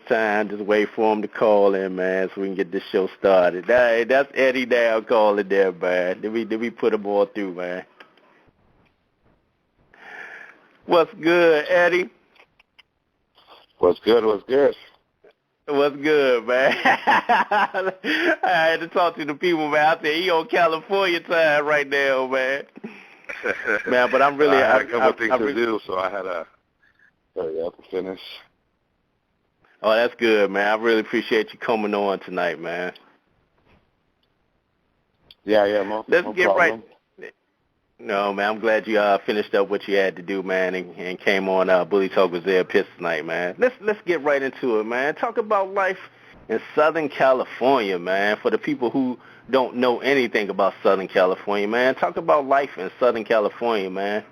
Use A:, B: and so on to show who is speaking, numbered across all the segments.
A: time. Just wait for him to call in, man, so we can get this show started. That's Eddie now calling there, man. Did we put him all through, man? What's good, Eddie?
B: What's good? What's good?
A: What's good, man? I had to talk to the people, man. I said he on California time right now, man. Man, but I'm really.
B: I had a couple things to do, so I had to hurry up and finish.
A: Oh, that's good, man. I really appreciate you coming on tonight, man.
B: Yeah,
A: Let's
B: no
A: get
B: problem.
A: right. No, man, I'm glad you finished up what you had to do, man, and came on Bully Talk with Zed Pitts tonight, man. Let's get right into it, man. Talk about life in Southern California, man. For the people who don't know anything about Southern California, man, talk about life in Southern California, man.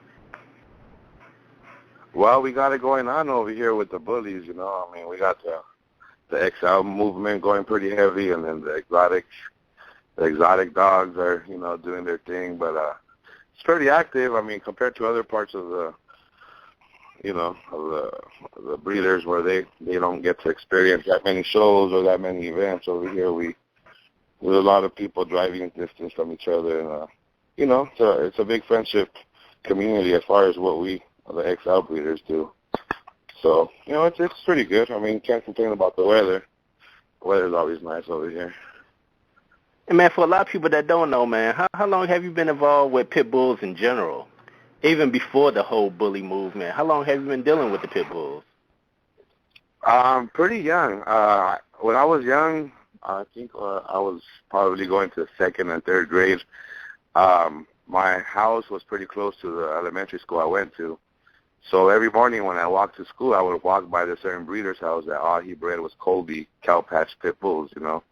B: Well, we got it going on over here with the bullies, you know. I mean, we got the XL movement going pretty heavy, and then the exotic dogs are, you know, doing their thing, but it's pretty active. I mean, compared to other parts of the, you know, of the breeders where they don't get to experience that many shows or that many events. Over here, there's a lot of people driving distance from each other, and you know, it's a big friendship community as far as what the XL breeders do. So, you know, it's pretty good. I mean, can't complain about the weather. The weather's always nice over here.
A: And, man, for a lot of people that don't know, man, how long have you been involved with pit bulls in general? Even before the whole bully movement, how long have you been dealing with the pit bulls?
B: Pretty young. When I was young, I think I was probably going to second and third grade. My house was pretty close to the elementary school I went to. So every morning when I walked to school, I would walk by the certain breeder's house that all he bred was Colby Cowpatch pit bulls, you know.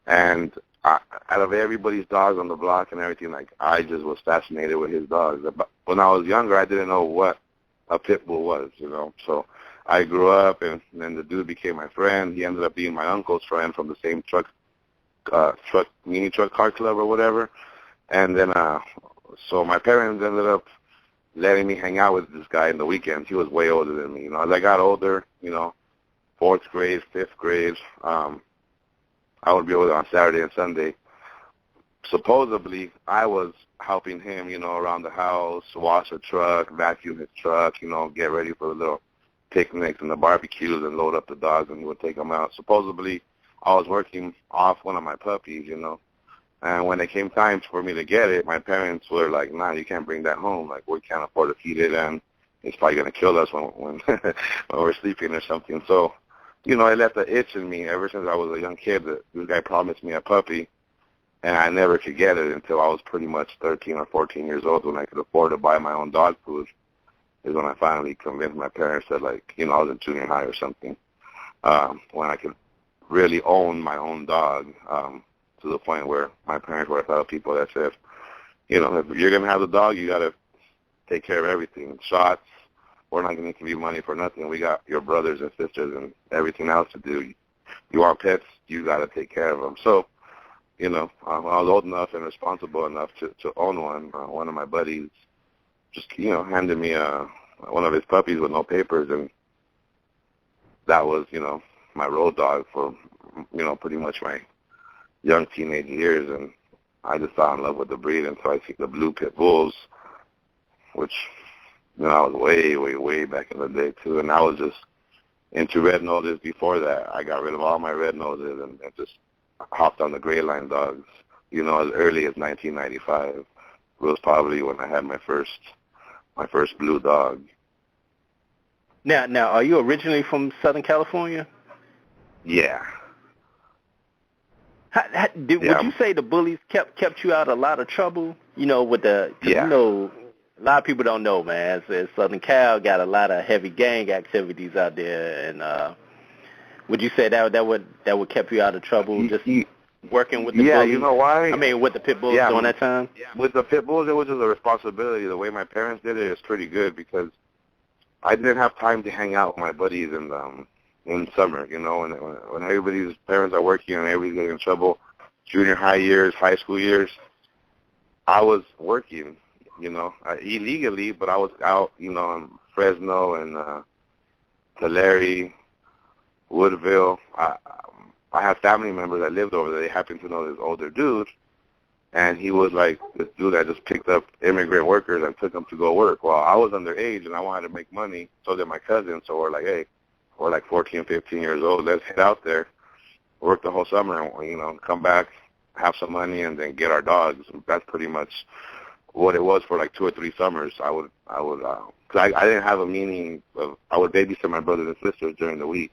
B: And out of everybody's dogs on the block and everything, like, I just was fascinated with his dogs. But when I was younger, I didn't know what a pit bull was, you know. So I grew up, and then the dude became my friend. He ended up being my uncle's friend from the same mini truck car club or whatever. And then, so my parents ended up letting me hang out with this guy in the weekends. He was way older than me. You know, as I got older, you know, 4th grade, 5th grade, I would be over there on Saturday and Sunday. Supposedly, I was helping him, you know, around the house, wash a truck, vacuum his truck, you know, get ready for the little picnics and the barbecues and load up the dogs, and he would take them out. Supposedly, I was working off one of my puppies, you know. And when it came time for me to get it, my parents were like, nah, you can't bring that home. Like, we can't afford to feed it, and it's probably going to kill us when when we're sleeping or something. So, you know, it left an itch in me ever since I was a young kid. That this guy promised me a puppy, and I never could get it until I was pretty much 13 or 14 years old, when I could afford to buy my own dog food, is when I finally convinced my parents that, like, you know, I was in junior high or something, when I could really own my own dog, to the point where my parents were a lot of people that said, you know, if you're going to have the dog, you got to take care of everything. Shots, we're not going to give you money for nothing. We got your brothers and sisters and everything else to do. You want pets, you got to take care of them. So, you know, I was old enough and responsible enough to own one. One of my buddies just, you know, handed me one of his puppies with no papers, and that was, you know, my road dog for, you know, pretty much my young teenage years. And I just fell in love with the breed, and so I see the blue pit bulls, which, you know, I was way, way, way back in the day too. And I was just into red noses before that. I got rid of all my red noses and just hopped on the gray line dogs, you know, as early as 1995. It was probably when I had my first blue dog.
A: Now, are you originally from Southern California?
B: Yeah.
A: Would you say the bullies kept you out of a lot of trouble? You know, with the,
B: yeah.
A: You know, a lot of people don't know, man. Southern Cal got a lot of heavy gang activities out there, and would you say that would kept you out of trouble, just working with the bullies?
B: Yeah, you know why?
A: I mean, with the pit bulls during that time?
B: With the pit bulls, it was just a responsibility. The way my parents did it is pretty good, because I didn't have time to hang out with my buddies in summer, you know, when everybody's parents are working and everybody's getting in trouble, junior high years, high school years, I was working, you know, illegally, but I was out, you know, in Fresno and Tulare, Woodville. I had family members that lived over there. They happened to know this older dude, and he was like this dude that just picked up immigrant workers and took them to go work. Well, I was underage, and I wanted to make money. So did my cousin. So we're like, hey, we're like 14, 15 years old. Let's head out there, work the whole summer, and come back, have some money, and then get our dogs. That's pretty much what it was for like 2 or 3 summers. I would, cause I didn't have a meaning of, I would babysit my brothers and sisters during the week.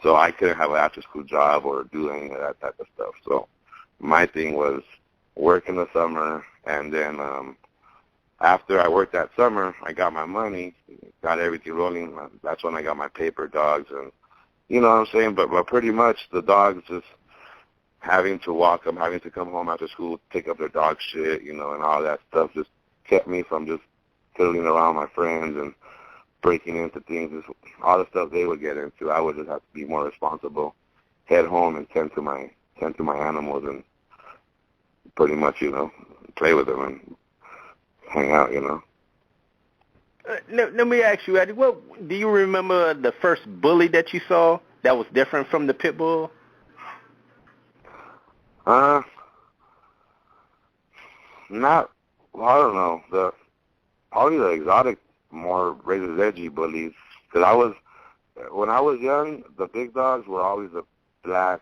B: So I couldn't have an after-school job or do any of that type of stuff. So my thing was work in the summer, and then after I worked that summer, I got my money, got everything rolling. That's when I got my paper dogs, and you know what I'm saying? But pretty much the dogs just having to walk them, having to come home after school, pick up their dog shit, and all that stuff just kept me from just fiddling around with my friends and breaking into things. Just all the stuff they would get into, I would just have to be more responsible, head home and tend to my animals and pretty much, play with them and hang out,
A: Let me ask you, Eddie, what do you remember the first bully that you saw that was different from the pit bull?
B: Not, well, I don't know. Probably the exotic, more razor's edgy bullies. Because when I was young, the big dogs were always the black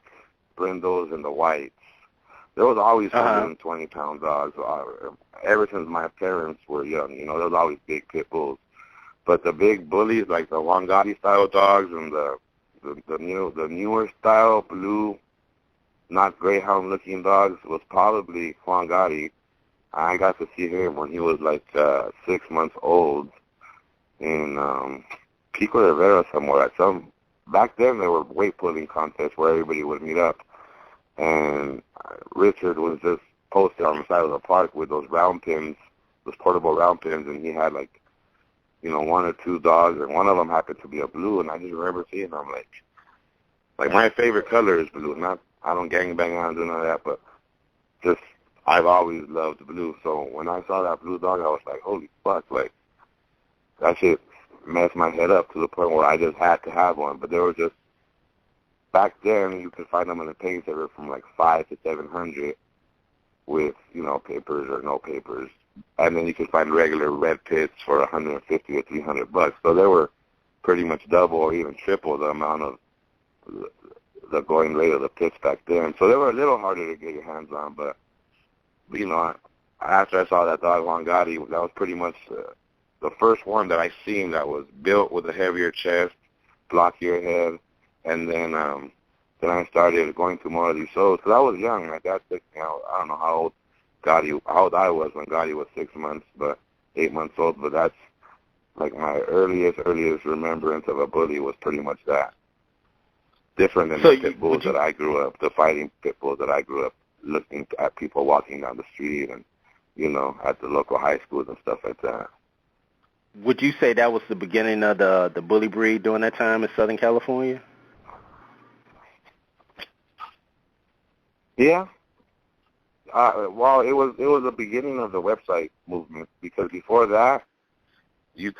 B: brindles and the whites. There was always 120-pound dogs. Ever since my parents were young, there was always big pit bulls. But the big bullies, like the Juan Gotti style dogs and the newer style blue, not greyhound looking dogs, was probably Juan Gotti. I got to see him when he was like 6 months old in Pico de Rivera somewhere. Back then there were weight pulling contests where everybody would meet up, and Richard was just posted on the side of the park with those round pins, those portable round pins, and he had like 1 or 2 dogs, and one of them happened to be a blue, and I just remember seeing them like my favorite color is blue. I don't gangbang on do none of that, but just I've always loved blue. So when I saw that blue dog, I was like, holy fuck, like that shit messed my head up to the point where I just had to have one. But they were just, back then you could find them in the paint that were from like 500 to 700 with, papers or no papers. And then you could find regular red pits for 150 or $300. So they were pretty much double or even triple the amount of the going rate of the pits back then. So they were a little harder to get your hands on. But after I saw that dog Juan Gotti, that was pretty much the first one that I seen that was built with a heavier chest, blockier head. And then I started going to more of these shows because I was young. My dad took me out. I don't know how old I was when Gotti was 6 months, but 8 months old. But that's like my earliest remembrance of a bully was pretty much that. Different than the pit bulls that I grew up, the fighting pit bulls that I grew up looking at people walking down the street and, at the local high schools and stuff like that.
A: Would you say that was the beginning of the bully breed during that time in Southern California?
B: Yeah. Well, it was the beginning of the website movement, because before that, you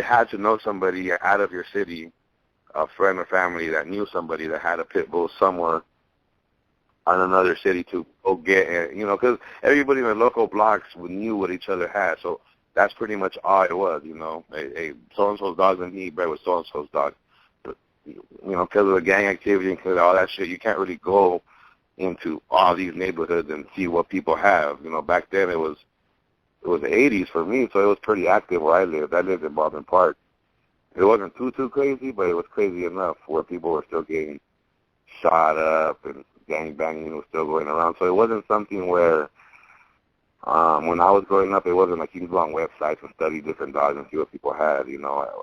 B: had to know somebody out of your city, a friend or family that knew somebody that had a pit bull somewhere in another city to go get it, because everybody in the local blocks knew what each other had. So that's pretty much all it was, Hey, so-and-so's dog's going to eat bread with so-and-so's dog. But, because of the gang activity and because of all that shit, you can't really go into all these neighborhoods and see what people have. Back then it was the 80s for me, so it was pretty active where I lived. I lived in Baldwin Park. It wasn't too crazy, but it was crazy enough where people were still getting shot up and gangbanging was still going around. So it wasn't something where when I was growing up, it wasn't like you can go on websites and study different dogs and see what people had.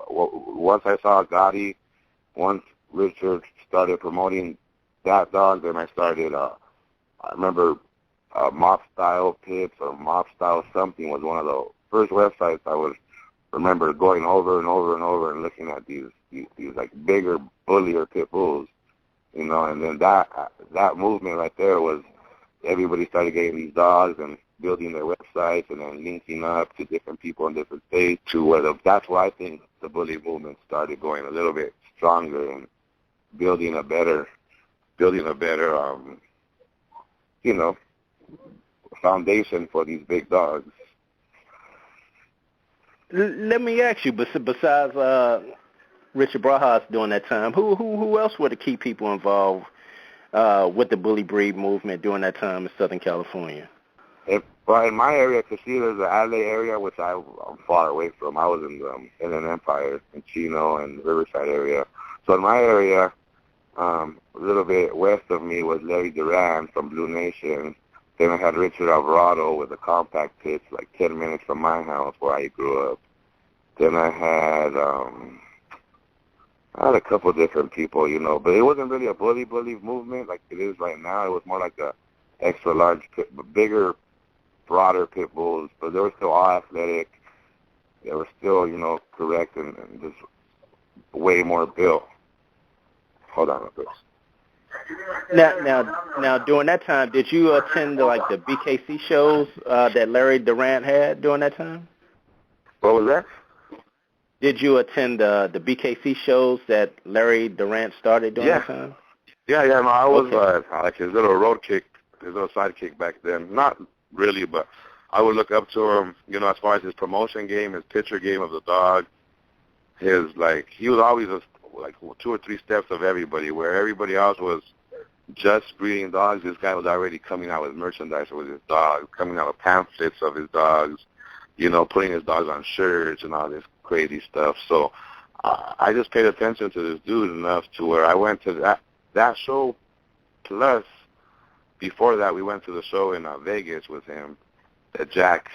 B: Once I saw Gotti, once Richard started promoting that dog, then I started, I remember Mop Style Pits or Mop Style something was one of the first websites I would remember going over and over and over and looking at these like bigger, bullier pit bulls, and then that movement right there was everybody started getting these dogs and building their websites and then linking up to different people in different states to where that's where I think the bully movement started going a little bit stronger and building a better, you know, foundation for these big dogs.
A: Let me ask you, besides Richard Brajas during that time, who else were the key people involved with the bully breed movement during that time in Southern California?
B: Well, in my area, because see, there's the LA area, which I'm far away from. I was in an Empire, in Chino and Riverside area. So in my area, a little bit west of me was Larry Duran from Blue Nation. Then I had Richard Alvarado with a compact pitch, like 10 minutes from my house where I grew up. Then I had a couple different people, you know, but it wasn't really a bully movement like it is right now. It was more like a extra large, bigger, broader pit bulls, but they were still all athletic. They were still, you know, correct and just way more built. Hold on a bit.
A: Now, during that time, did you attend the BKC shows that Larry Durant had during that time?
B: What was that?
A: Did you attend the BKC shows that Larry Durant started during that time?
B: Yeah. No, I was like his little his little sidekick back then. Not really, but I would look up to him, you know, as far as his promotion game, his picture game of the dog. He was always like 2 or 3 steps of everybody, where everybody else was just breeding dogs. This guy was already coming out with merchandise with his dogs, coming out with pamphlets of his dogs, you know, putting his dogs on shirts and all this crazy stuff. So I just paid attention to this dude enough to where I went to that show. Plus, before that, we went to the show in Vegas with him that Jack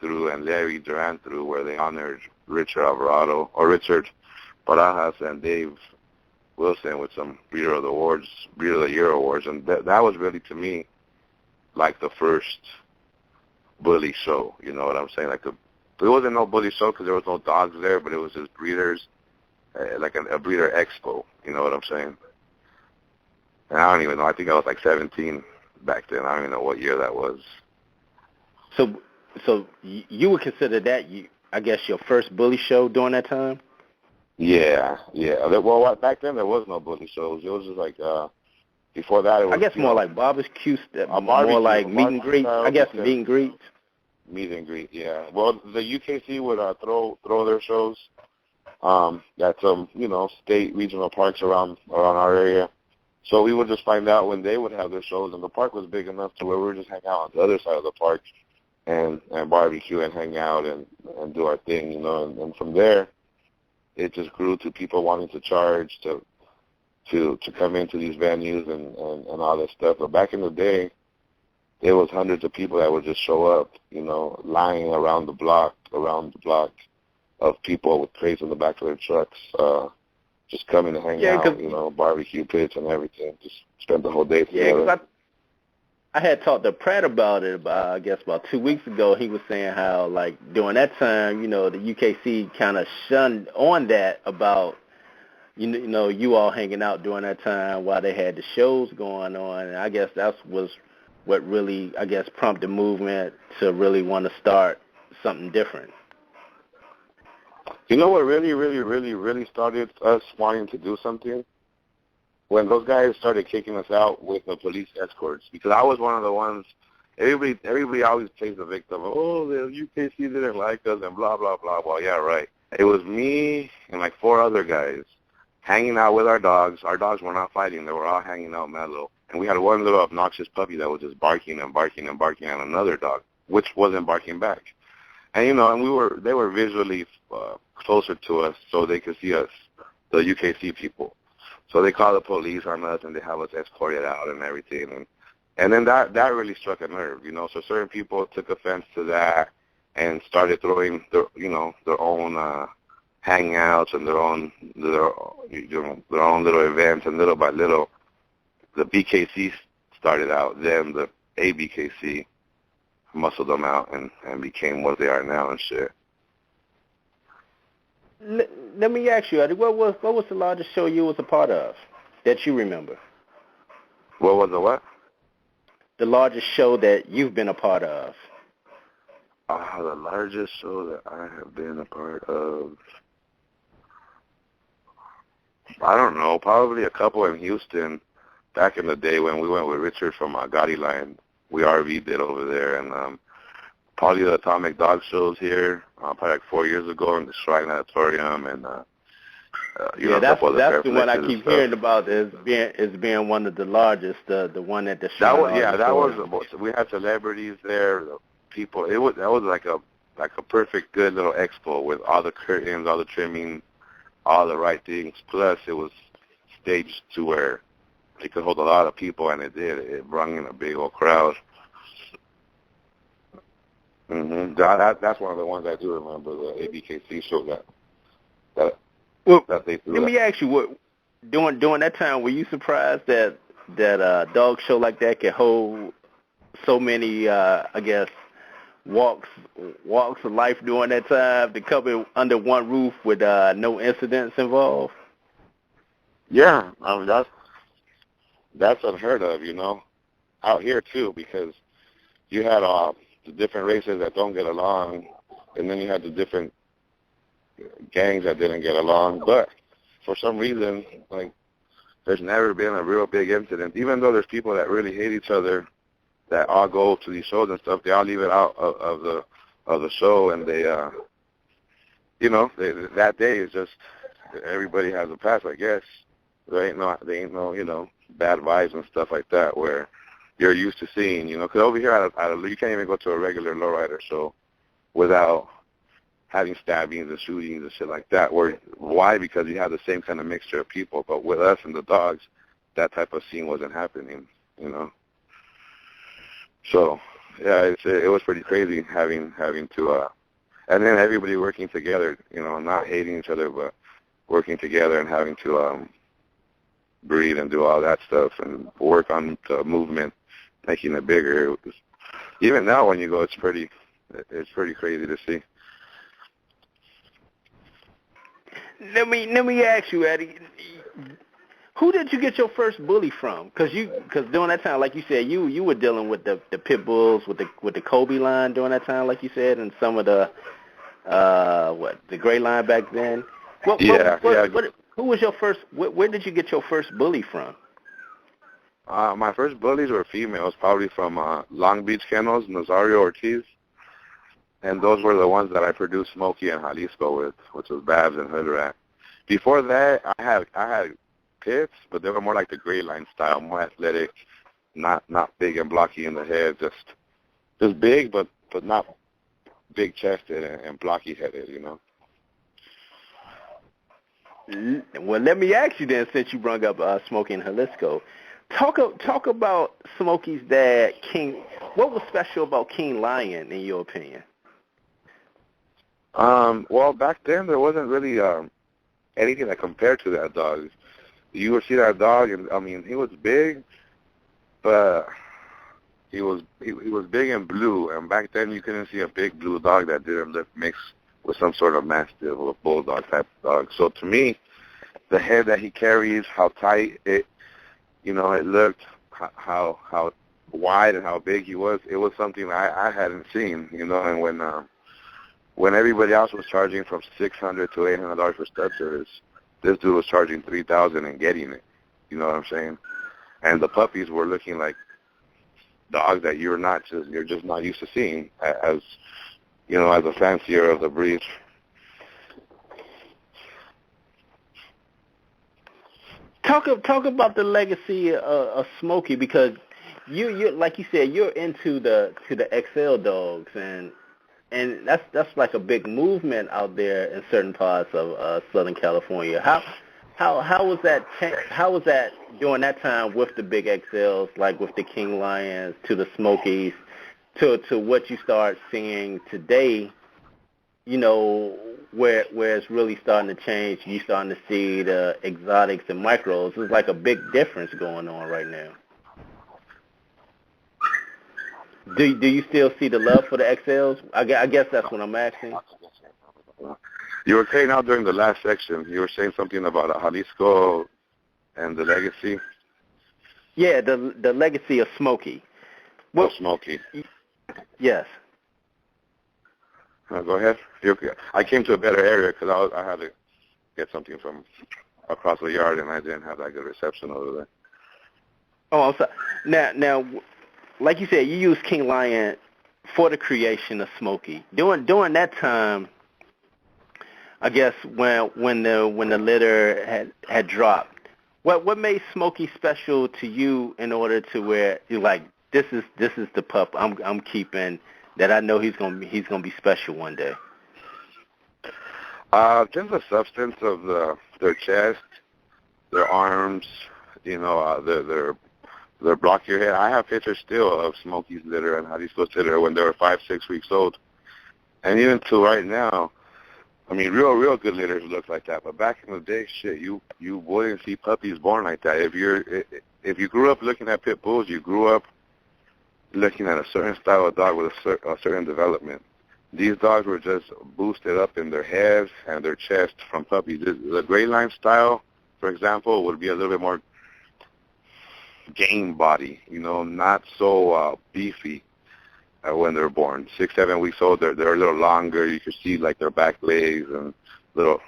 B: threw and Larry Duran threw, where they honored Richard Barajas and Dave Wilson with some Breeder of the Year awards, and that was really, to me, like the first bully show. You know what I'm saying? There wasn't no bully show because there was no dogs there, but it was just breeders, like a breeder expo. You know what I'm saying? And I don't even know. I think I was like 17 back then. I don't even know what year that was.
A: So you would consider that, I guess, your first bully show during that time?
B: Yeah. Well, back then there was no bully shows. It was just like before that. It was,
A: I guess more like barbecue, more like meet and greet. I guess meet and greet.
B: Meet and greet, yeah. Well, the UKC would throw their shows at some, you know, state regional parks around our area. So we would just find out when they would have their shows, and the park was big enough to where we would just hang out on the other side of the park and barbecue and hang out and do our thing, you know. And from there, it just grew to people wanting to charge to come into these venues and all this stuff. But back in the day, there was hundreds of people that would just show up, you know, lying around the block of people with crates in the back of their trucks, just coming to hang out, you know, barbecue pits and everything. Just spend the whole day together.
A: Yeah, I had talked to Pratt about it, I guess, about 2 weeks ago. He was saying how, like, during that time, you know, the UKC kind of shunned on that about, you know, you all hanging out during that time while they had the shows going on. And I guess that was what really, I guess, prompted the movement to really want to start something different.
B: You know what really started us wanting to do something? When those guys started kicking us out with the police escorts. Because I was one of the ones, everybody always plays the victim. Oh, the UKC didn't like us and blah, blah, blah, blah. Yeah, right. It was me and like 4 other guys hanging out with our dogs. Our dogs were not fighting. They were all hanging out mellow. And we had one little obnoxious puppy that was just barking and barking and barking at another dog, which wasn't barking back. And, you know, and they were visually closer to us so they could see us, the UKC people. So they called the police on us and they have us escorted out and everything. And then that really struck a nerve, you know. So certain people took offense to that and started throwing their own hangouts and their own little events, and little by little the BKC started out. Then the ABKC muscled them out and became what they are now and shit.
A: Let me ask you, Eddie, what was the largest show you was a part of that you remember?
B: What was the what?
A: The largest show that you've been a part of.
B: The largest show that I have been a part of. I don't know, probably a couple in Houston back in the day when we went with Richard from Gotti Line. We RV'd it over there, and probably the Atomic Dog shows here, probably like 4 years ago in the Shrine Auditorium, and you know, a couple other
A: that's the one I
B: fair
A: keep
B: stuff.
A: hearing about as being one of the largest, the one at the
B: That
A: Shrine
B: was that was
A: Auditorium.
B: we had celebrities there, people. That was like a perfect good little expo with all the curtains, all the trimming, all the right things. Plus, it was staged to where it could hold a lot of people, and it did. It brought in a big old crowd. That's one of the ones I do remember, the ABKC show
A: Well,
B: that they threw.
A: let me ask you, what during that time, were you surprised that a dog show like that could hold so many, I guess, walks of life during that time to come under one roof with no incidents involved?
B: Yeah, I mean that's unheard of, you know, out here too, because you had the different races that don't get along, and then you had the different gangs that didn't get along. But for some reason, like, there's never been a real big incident. Even though there's people that really hate each other that all go to these shows and stuff, they all leave it out of the show, and they, you know, that day is just everybody has a pass, I guess. There ain't no, you know, bad vibes and stuff like that where you're used to seeing, you know, because over here you can't even go to a regular lowrider show without having stabbings and shootings and shit like that. Why? Because you have the same kind of mixture of people. But with us and the dogs, that type of scene wasn't happening, you know. So yeah, it was pretty crazy having to, and then everybody working together, you know, not hating each other, but working together and having to breed and do all that stuff and work on the movement, making it bigger. Even now, when you go, it's pretty crazy to see.
A: Let me ask you, Eddie, who did you get your first bully from? Because during that time, like you said, you were dealing with the pit bulls with the Kobe line during that time, like you said, and some of the the gray line back then. Who was your first? Where did you get your first bully from?
B: My first bullies were females, probably from Long Beach Kennels, Nazario Ortiz, and those were the ones that I produced Smokey and Jalisco with, which was Babs and Hood Rat. Before that, I had pits, but they were more like the gray line style, more athletic, not big and blocky in the head, just big, but not big chested and blocky headed, you know.
A: Well, let me ask you then, since you brought up Smokey and Jalisco, talk about Smokey's dad, King. What was special about King Lion, in your opinion?
B: Well, back then there wasn't really anything that compared to that dog. You would see that dog, and I mean, he was big, but he was big and blue. And back then, you couldn't see a big blue dog that didn't look mixed with some sort of mastiff or bulldog type dog. So to me, the head that he carries, how tight it, you know, it looked, how wide and how big he was, it was something I hadn't seen, you know. And when everybody else was charging from $600 to $800 for stud service, this dude was charging $3,000 and getting it. You know what I'm saying? And the puppies were looking like dogs that you're just not used to seeing as, you know, as a fancier of the breed.
A: Talk about the legacy of Smokey, because you like you said, you're into the XL dogs, and that's like a big movement out there in certain parts of Southern California. How was that? How was that during that time with the big XLs, like with the King Lions to the Smokies, to what you start seeing today? You know, where it's really starting to change. You starting to see the exotics and micros. There's like a big difference going on right now. Do you still see the love for the XLs? I guess that's what I'm asking.
B: You were saying out during the last section, you were saying something about Jalisco and the legacy.
A: Yeah, the legacy of Smokey.
B: Well, Smokey.
A: Yes.
B: Go ahead. I came to a better area because I had to get something from across the yard, and I didn't have that good reception over there.
A: Oh, I'm sorry. Now, like you said, you used King Lion for the creation of Smokey. During that time, I guess when the litter had dropped, what made Smokey special to you in order to where you're like, this is the pup I'm keeping, that I know he's gonna be special one day.
B: Just the substance of their chest, their arms, their blockier head. I have pictures still of Smokey's litter and Jalisco's litter when they were 5-6 weeks old, and even to right now. I mean, real good litters look like that. But back in the day, shit, you wouldn't see puppies born like that. If you grew up looking at pit bulls, you grew up looking at a certain style of dog with a certain development. These dogs were just boosted up in their heads and their chest from puppies. The gray line style, for example, would be a little bit more game body, not so beefy when they're born. 6-7 weeks old, they're a little longer. You can see like their back legs and little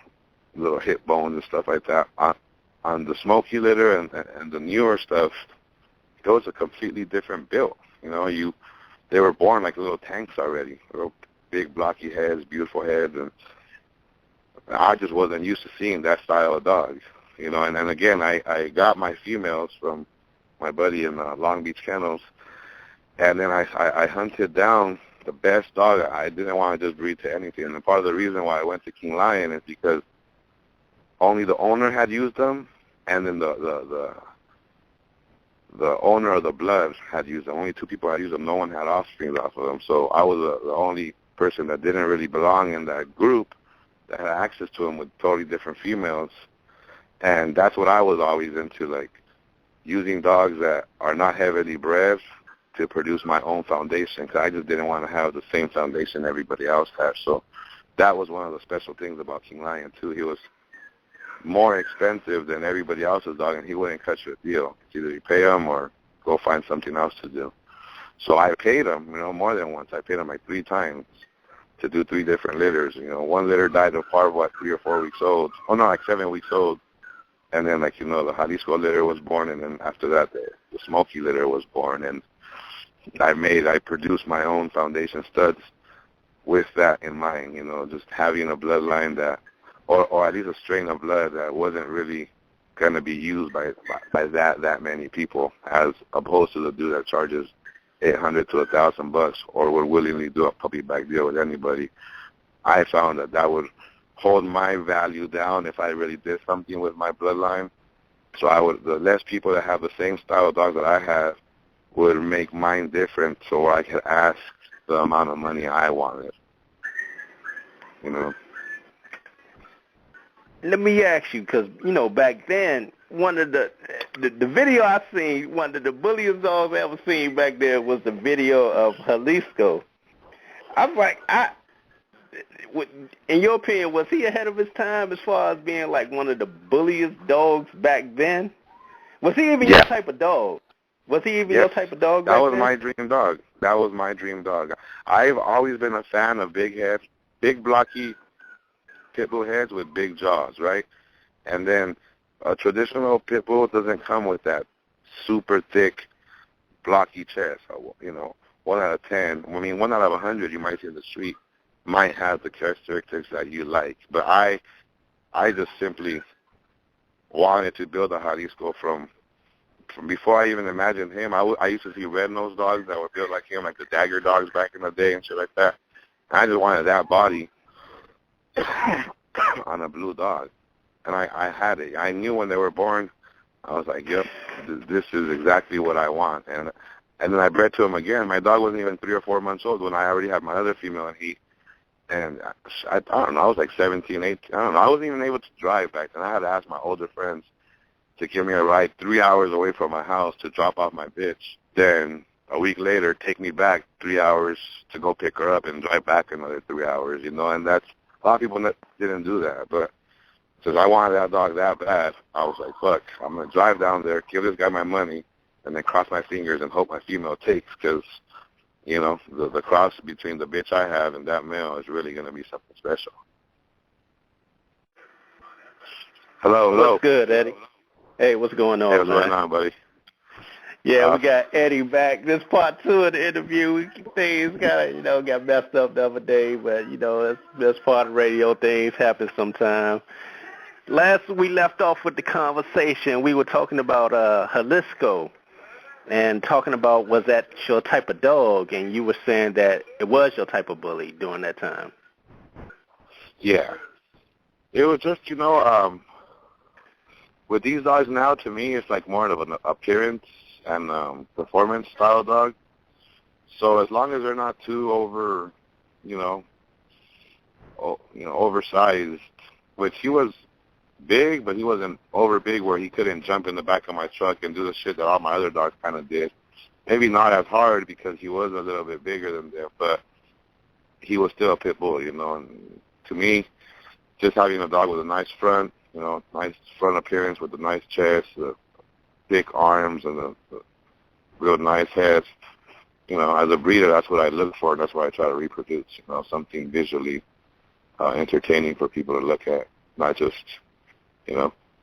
B: hip bones and stuff like that. On the Smoky litter and the newer stuff, those are completely different built. They were born like little tanks already, little big blocky heads, beautiful heads, and I just wasn't used to seeing that style of dogs. And again, I got my females from my buddy in Long Beach Kennels, and then I hunted down the best dog. I didn't want to just breed to anything, and part of the reason why I went to King Lion is because only the owner had used them, and then the owner of the blood had used them. Only two people had used them. No one had offspring off of them. So I was the only person that didn't really belong in that group that had access to them with totally different females. And that's what I was always into, like using dogs that are not heavily bred to produce my own foundation, because I just didn't want to have the same foundation everybody else had. So that was one of the special things about King Lion, too. He was more expensive than everybody else's dog, and he wouldn't cut you a deal. Either you pay him or go find something else to do. So I paid him, more than once. I paid him like 3 times to do 3 different litters. One litter died of parvo at 3 or 4 weeks old. Oh, no, like 7 weeks old. And then, the Jalisco litter was born, and then after that, the Smoky litter was born. And I produced my own foundation studs with that in mind, just having a bloodline that, or at least a strain of blood that wasn't really going to be used by that many people, as opposed to the dude that charges $800 to $1,000 or would willingly do a puppy back deal with anybody. I found that would hold my value down if I really did something with my bloodline. So the less people that have the same style of dog that I have would make mine different, so I could ask the amount of money I wanted.
A: Let me ask you, because, back then, one of the video I seen, one of the bulliest dogs I ever seen back there was the video of Jalisco. I was like, in your opinion, was he ahead of his time as far as being like one of the bulliest dogs back then? Was he even your type of dog? Was he even your type of dog back then?
B: That was my dream dog. That was my dream dog. I've always been a fan of big heads, big blocky pit bull heads with big jaws, right? And then a traditional pit bull doesn't come with that super thick, blocky chest. 1 out of 10. 1 out of 100 you might see in the street might have the characteristics that you like. But I just simply wanted to build a Jalisco from before I even imagined him. I used to see red-nosed dogs that were built like him, like the Dagger dogs back in the day and shit like that. And I just wanted that body on a blue dog. And I had it. I knew when they were born, I was like, yep, this is exactly what I want. And then I bred to him again. My dog wasn't even 3 or 4 months old when I already had my other female, and I don't know, I was like 17, 18, I don't know. I wasn't even able to drive back then. I had to ask my older friends to give me a ride 3 hours away from my house to drop off my bitch. Then a week later, take me back 3 hours to go pick her up and drive back another 3 hours, and that's, a lot of people didn't do that. But since I wanted that dog that bad, I was like, fuck, I'm going to drive down there, give this guy my money, and then cross my fingers and hope my female takes, because, the cross between the bitch I have and that male is really going to be something special. Hello, hello.
A: What's good, Eddie? Hey, what's going
B: Hey,
A: on,
B: what's
A: man?
B: going on, buddy?
A: Yeah, we got Eddie back. This part 2 of the interview. Things got messed up the other day, but that's part of radio. Things happen sometimes. Last we left off with the conversation, we were talking about Jalisco and talking about was that your type of dog, and you were saying that it was your type of bully during that time.
B: Yeah. It was just, with these dogs now, to me, it's like more of an appearance and performance style dog. So as long as they're not too oversized, which he was big, but he wasn't over big where he couldn't jump in the back of my truck and do the shit that all my other dogs kind of did. Maybe not as hard because he was a little bit bigger than them, but he was still a pit bull, And to me, just having a dog with a nice front, nice front appearance with a nice chest, thick arms, and a real nice head. As a breeder, that's what I look for, and that's what I try to reproduce. Something visually entertaining for people to look at, not just,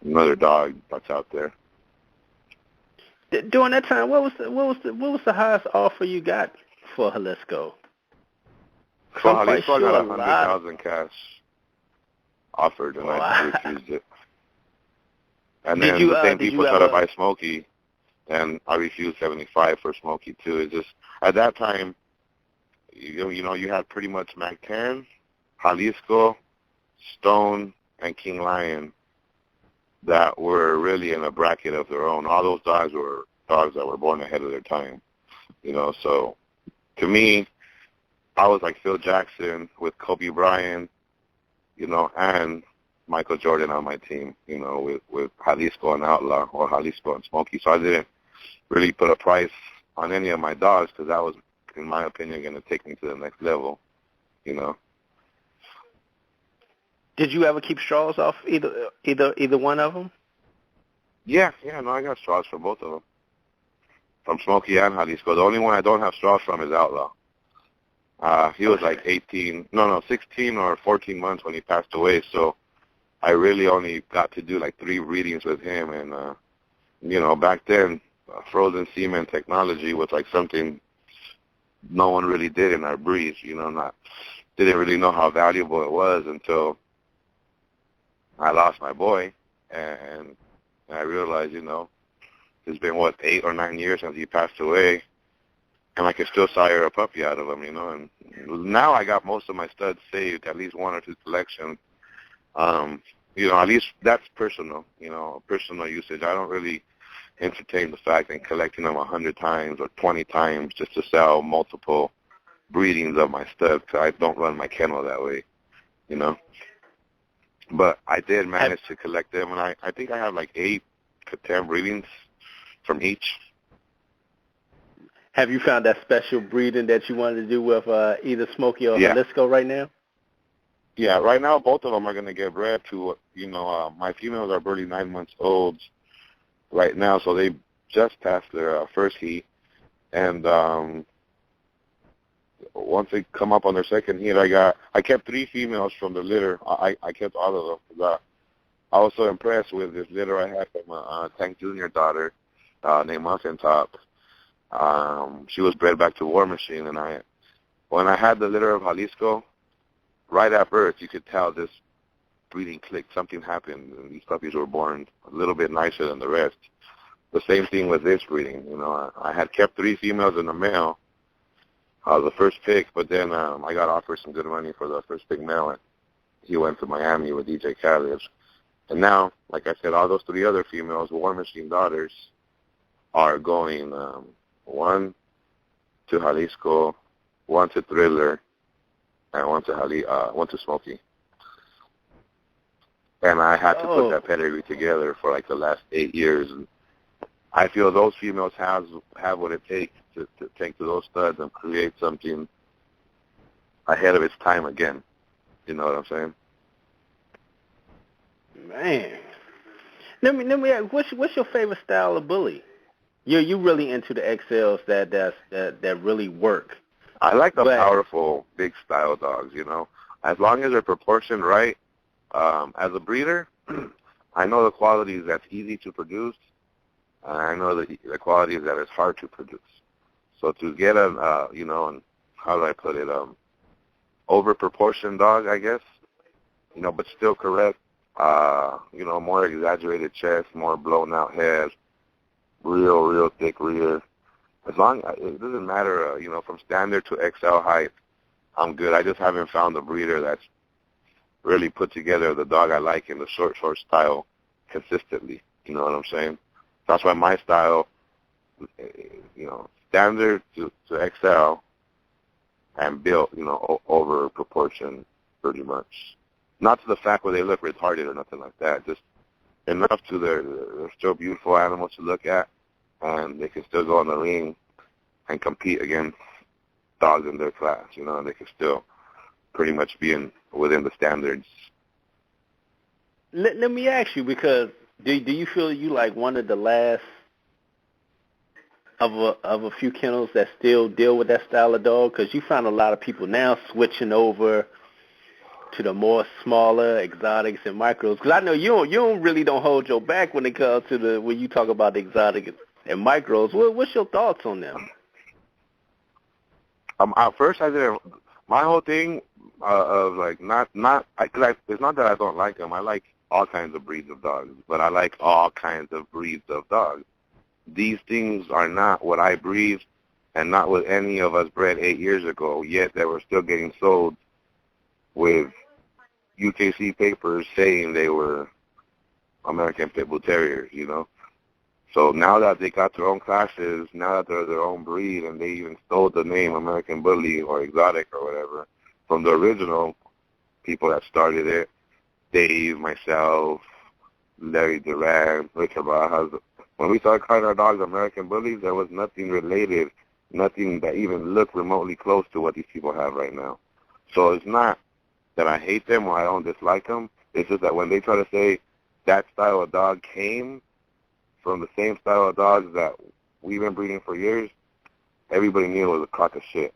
B: another dog that's out there.
A: During that time, what was the highest offer you got for Jalisco?
B: For Jalisco, I got 100,000 cash offered, and I refused it. And then the same people tried to buy Smokey, and I refused 75 for Smokey too. It's just at that time, you had pretty much Mac 10, Jalisco, Stone, and King Lion that were really in a bracket of their own. All those dogs were dogs that were born ahead of their time, So to me, I was like Phil Jackson with Kobe Bryant, and Michael Jordan on my team, with Jalisco and Outlaw or Jalisco and Smokey. So I didn't really put a price on any of my dogs because that was, in my opinion, going to take me to the next level,
A: Did you ever keep straws off either one of them?
B: Yeah, no, I got straws from both of them, from Smokey and Jalisco. The only one I don't have straws from is Outlaw. He was like 16 or 14 months when he passed away, so I really only got to do like 3 readings with him. And, back then, frozen semen technology was like something no one really did in our breeds, didn't really know how valuable it was until I lost my boy, and I realized, it's been, 8 or 9 years since he passed away, and I can still sire a puppy out of him, and now I got most of my studs saved, at least 1 or 2 collections. At least that's personal, personal usage. I don't really entertain the fact in collecting them 100 times or 20 times just to sell multiple breedings of my studs, because I don't run my kennel that way, But I did manage to collect them, and I think I have like 8 to 10 breedings from each.
A: Have you found that special breeding that you wanted to do with either Smokey or Jalisco right now?
B: Yeah, right now both of them are going to get bred to, my females are barely 9 months old right now, so they just passed their first heat. And once they come up on their second heat, I kept 3 females from the litter. I kept all of them. I was so impressed with this litter I had from a Tank Jr. daughter named Muffin Top. She was bred back to War Machine, and when I had the litter of Jalisco, right at birth, you could tell this breeding clicked. Something happened, and these puppies were born a little bit nicer than the rest. The same thing with this breeding. I had kept 3 females and a male, the first pick, but then I got offered some good money for the first pick male, and he went to Miami with DJ Khaled. And now, like I said, all those 3 other females, War Machine daughters, are going 1 to Jalisco, 1 to Thriller, and 1 to Smokey. And I had to put that pedigree together for like the last 8 years. And I feel those females have what it takes to take to those studs and create something ahead of its time again. You know what I'm saying?
A: Man, let me ask, what's your favorite style of bully? You really into the XLs that really work.
B: I like the powerful, big style dogs, As long as they're proportioned right. As a breeder, I know the qualities that's easy to produce, and I know the qualities that is hard to produce. So to get a, and how do I put it, over-proportioned dog, I guess, but still correct, more exaggerated chest, more blown-out head, real thick rear. It doesn't matter, from standard to XL height, I'm good. I just haven't found a breeder that's really put together the dog I like in the short style consistently. You know what I'm saying? That's why my style, standard to XL and built, over proportion pretty much. Not to the fact where they look retarded or nothing like that. Just enough to they're still beautiful animals to look at, and they can still go in the ring and compete against dogs in their class, and they can still pretty much be within the standards.
A: Let me ask you, because do you feel you like one of the last of a few kennels that still deal with that style of dog? Because you find a lot of people now switching over to the more smaller exotics and micros. Because I know you really don't hold your back when it comes to when you talk about the exotics and micros. What's your thoughts on them?
B: At first, I didn't. My whole thing of like it's not that I don't like them. I like all kinds of breeds of dogs, but I like all kinds of breeds of dogs. These things are not what I breed, and not what any of us bred 8 years ago. Yet they were still getting sold with UKC papers saying they were American Pit Bull Terriers. So now that they got their own classes, now that they're their own breed, and they even stole the name American Bully or Exotic or whatever from the original people that started it, Dave, myself, Larry Duran, Richard Barajas. When we started calling our dogs American Bullies, there was nothing related, nothing that even looked remotely close to what these people have right now. So it's not that I hate them or I don't dislike them. It's just that when they try to say that style of dog came from the same style of dogs that we've been breeding for years, everybody knew it was a crock of shit.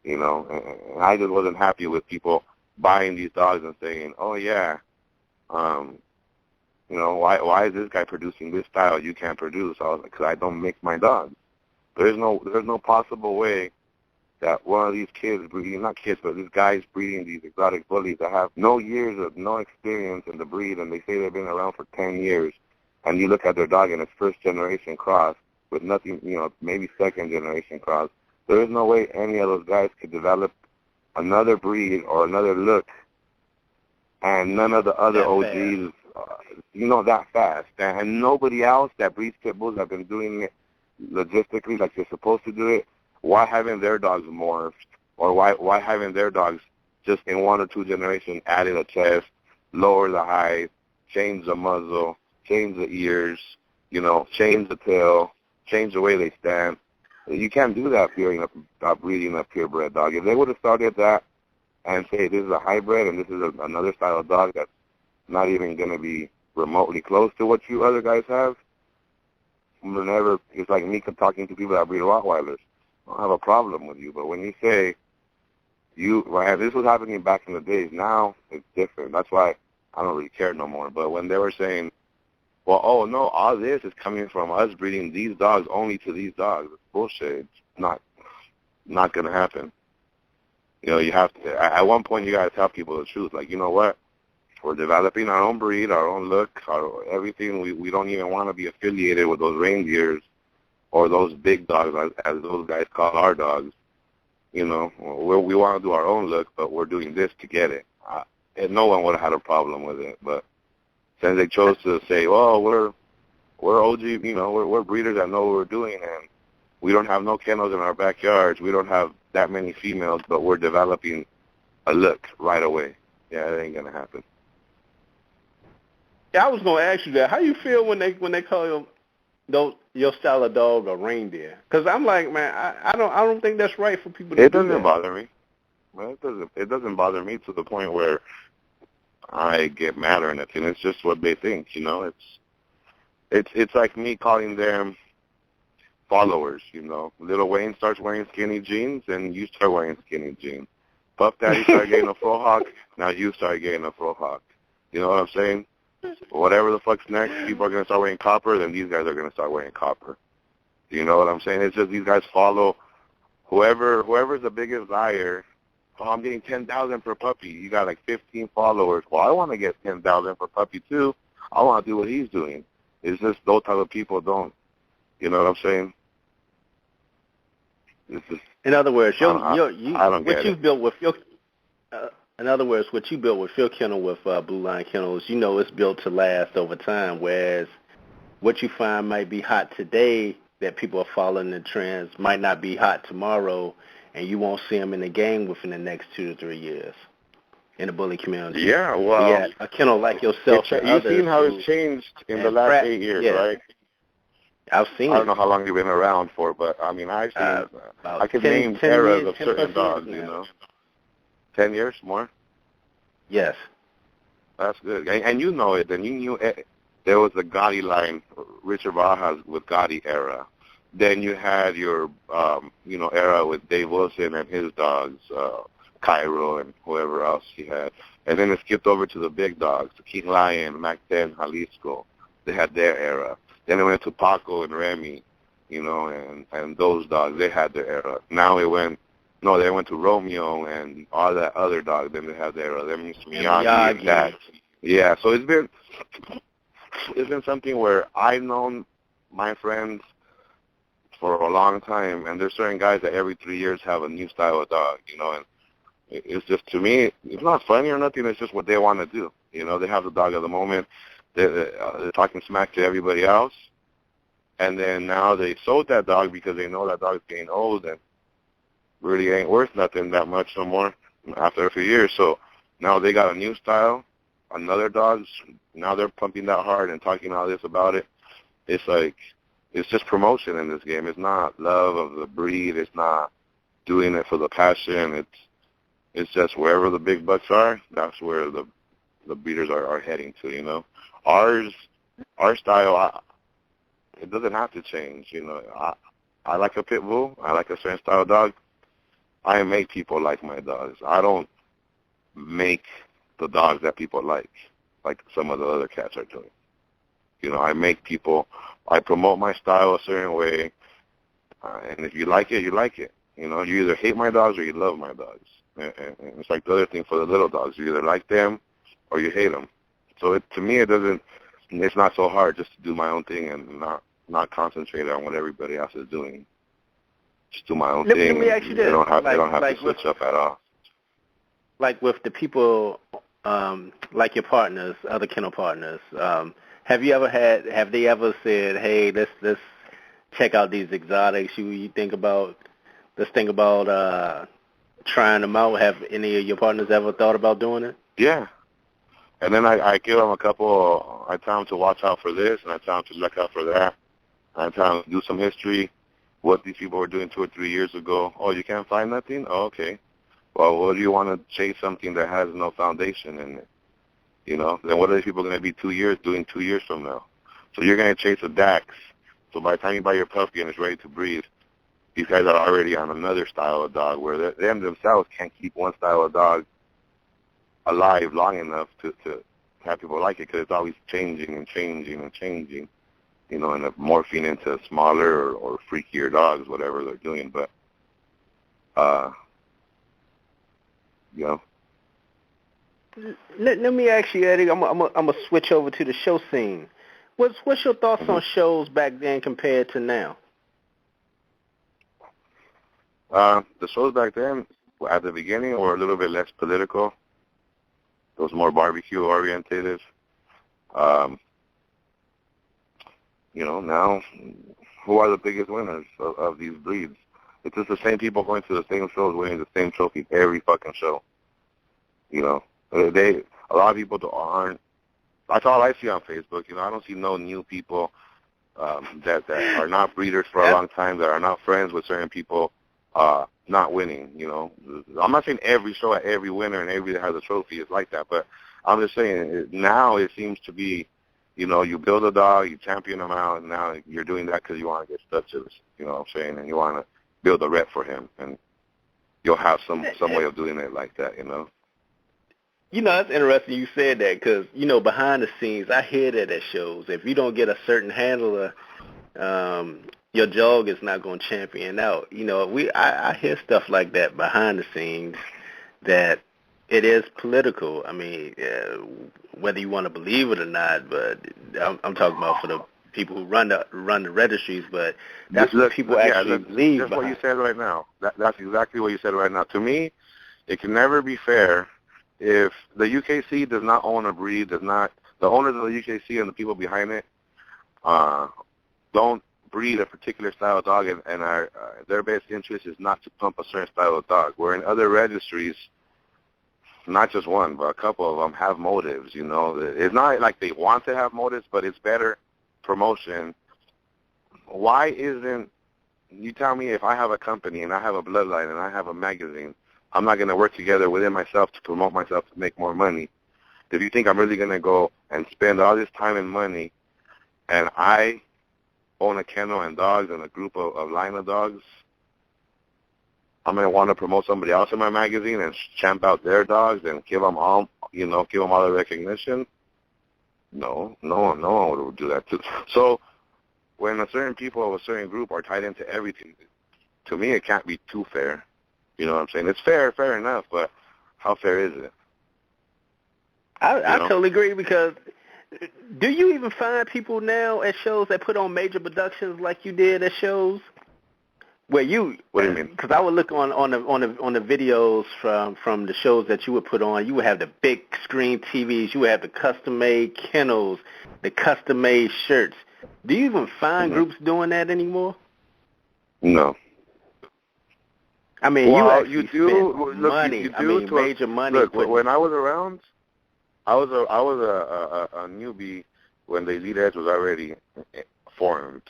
B: And I just wasn't happy with people buying these dogs and saying, oh, yeah, why is this guy producing this style you can't produce? I was like, because I don't mix my dogs. There's no possible way that one of these kids breeding, not kids, but these guys breeding these exotic bullies that have no years of no experience in the breed, and they say they've been around for 10 years, and you look at their dog and it's first generation cross with nothing, maybe second generation cross. There is no way any of those guys could develop another breed or another look, and none of the other OGs, that fast. And nobody else that breeds pit bulls have been doing it logistically like they're supposed to do it. Why haven't their dogs morphed? Or why haven't their dogs just in 1 or 2 generations added a chest, lower the height, change the muzzle, change the ears, change the tail, change the way they stand? You can't do that breeding a purebred dog. If they would have started that and say this is a hybrid and this is another style of dog that's not even going to be remotely close to what you other guys have, it's like me talking to people that breed Rottweilers. I don't have a problem with you, but when you say this was happening back in the days, now it's different. That's why I don't really care no more. But when they were saying, well, oh no, all this is coming from us breeding these dogs only to these dogs, it's bullshit. It's not going to happen. You have to, at one point you got to tell people the truth. Like, you know what? We're developing our own breed, our own look, everything. We don't even want to be affiliated with those reindeers or those big dogs, as those guys call our dogs. We want to do our own look, but we're doing this to get it. And no one would have had a problem with it. But since they chose to say, "Oh, we're OG," we're breeders that know what we're doing, and we don't have no kennels in our backyards. We don't have that many females, but we're developing a look right away. Yeah, it ain't gonna happen.
A: Yeah, I was gonna ask you that. How you feel when they call your style of dog a reindeer? Because I'm like, man, I don't think that's right for people to do that.
B: It doesn't bother me. Well, it doesn't bother me to the point where I get mad or anything. It's just what they think. It's like me calling them followers. Lil Wayne starts wearing skinny jeans, and you start wearing skinny jeans. Puff Daddy started getting a fro hawk, now you start getting a fro hawk. You know what I'm saying? whatever the fuck's next, people are going to start wearing copper, then these guys are going to start wearing copper. Do you know what I'm saying? It's just these guys follow whoever's the biggest liar. Oh, I'm getting 10,000 per puppy. You got like 15 followers. Well, I want to get 10,000 per puppy too. I want to do what he's doing. It's just those type of people don't. You know what I'm saying? It's just,
A: in other words,
B: I don't
A: what
B: get
A: you've
B: it.
A: built with your, in other words, what you built with your kennel with Blueline Kennels, it's built to last over time. Whereas what you find might be hot today, that people are following the trends, might not be hot tomorrow, and you won't see them in the game within the next 2 to 3 years in the bully community.
B: Yeah, well,
A: yeah, a kennel like yourself and
B: you've
A: others
B: seen how it's changed in the last 8 years,
A: yeah,
B: right?
A: I've seen
B: I don't know how long you've been around for, but I mean, I've seen. I can name
A: 10
B: eras
A: years,
B: of certain dogs. 10 years more.
A: Yes,
B: that's good. And you know it. And you knew it. There was the Gotti line, Richard Bajas with Gotti era. Then you had your, era with Dave Wilson and his dogs, Cairo and whoever else he had. And then it skipped over to the big dogs, King Lion, Mac 10, Jalisco. They had their era. Then it went to Paco and Remy, and those dogs, they had their era. Now they went to Romeo and all that other dogs, then they have their era. Then it's Miyagi and that. Yeah, so it's been something where I've known my friends for a long time, and there's certain guys that every 3 years have a new style of dog, and it's just, to me, it's not funny or nothing, it's just what they want to do. They have the dog of the moment. They're talking smack to everybody else, and then now they sold that dog because they know that dog's getting old and really ain't worth nothing that much no more after a few years. So now they got a new style, another dog's, now they're pumping that hard and talking all this about it. It's like, it's just promotion in this game. It's not love of the breed. It's not doing it for the passion. It's just wherever the big bucks are, that's where the breeders are heading to, Our style, it doesn't have to change, I like a pit bull. I like a certain style dog. I make people like my dogs. I don't make the dogs that people like some of the other cats are doing. I make people, I promote my style a certain way, and if you like it, you like it. You either hate my dogs or you love my dogs. And it's like the other thing for the little dogs. You either like them or you hate them. So to me, it's not so hard just to do my own thing and not concentrate on what everybody else is doing. Just do my own thing.
A: Let me ask you this.
B: They don't have to switch up at all.
A: Like with the people, like your partners, other kennel partners, have they ever said, hey, let's check out these exotics? Let's think about trying them out. Have any of your partners ever thought about doing it?
B: Yeah. And then I give them a couple, I tell them to watch out for this, and I tell them to look out for that. And I tell them to do some history, what these people were doing 2 or 3 years ago. Oh, you can't find nothing? Oh, okay. Well, what do you want to chase something that has no foundation in it? Then what are these people going to be 2 years doing 2 years from now? So you're going to chase a Dax. So by the time you buy your puppy and it's ready to breed, these guys are already on another style of dog where them themselves can't keep one style of dog alive long enough to have people like it, because it's always changing and changing and changing, and morphing into smaller or freakier dogs, whatever they're doing. But,
A: Let me ask you, Eddie. I'm gonna switch over to the show scene. What's your thoughts on shows back then compared to now?
B: The shows back then, at the beginning, were a little bit less political. It was more barbecue orientated. Now, who are the biggest winners of these breeds? It's just the same people going to the same shows, winning the same trophy every fucking show. A lot of people aren't. That's all I see on Facebook. I don't see no new people that are not breeders for a long time, that are not friends with certain people, not winning. I'm not saying every show at every winner and every that has a trophy is like that, but I'm just saying now it seems to be, you build a dog, you champion him out, and now you're doing that because you want to get stitches, you know what I'm saying, and you want to build a rep for him, and you'll have some way of doing it like that,
A: You know, it's interesting you said that because, you know, behind the scenes, I hear that at shows. If you don't get a certain handler, your dog is not going to champion out. You know, I hear stuff like that behind the scenes that it is political. I mean, whether you want to believe it or not, but I'm talking about for the people who run the registries, but that's what people actually believe.
B: That's what you said right now. That's exactly what you said right now. To me, it can never be fair if the UKC does not own a breed, the owners of the UKC and the people behind it don't breed a particular style of dog, and their best interest is not to pump a certain style of dog. Where in other registries, not just one, but a couple of them have motives, you know. It's not like they want to have motives, but it's better promotion. Why isn't, you tell me, if I have a company and I have a bloodline and I have a magazine, I'm not going to work together within myself to promote myself to make more money. Do you think I'm really going to go and spend all this time and money, and I own a kennel and dogs and a group of line of dogs, I'm going to want to promote somebody else in my magazine and champ out their dogs and give them all, you know, give them all the recognition? No one would do that too. So when a certain people of a certain group are tied into everything, to me it can't be too fair. You know what I'm saying? It's fair enough, but how fair is it?
A: I totally agree, because do you even find people now at shows that put on major productions like you did at shows? What do you mean? Because I would look on the videos from the shows that you would put on. You would have the big screen TVs. You would have the custom made kennels, the custom made shirts. Do you even find groups doing that anymore?
B: No.
A: I mean, you do spend money.
B: You do
A: major money.
B: Look, when I was around, I was a newbie when the Elite Edge was already formed,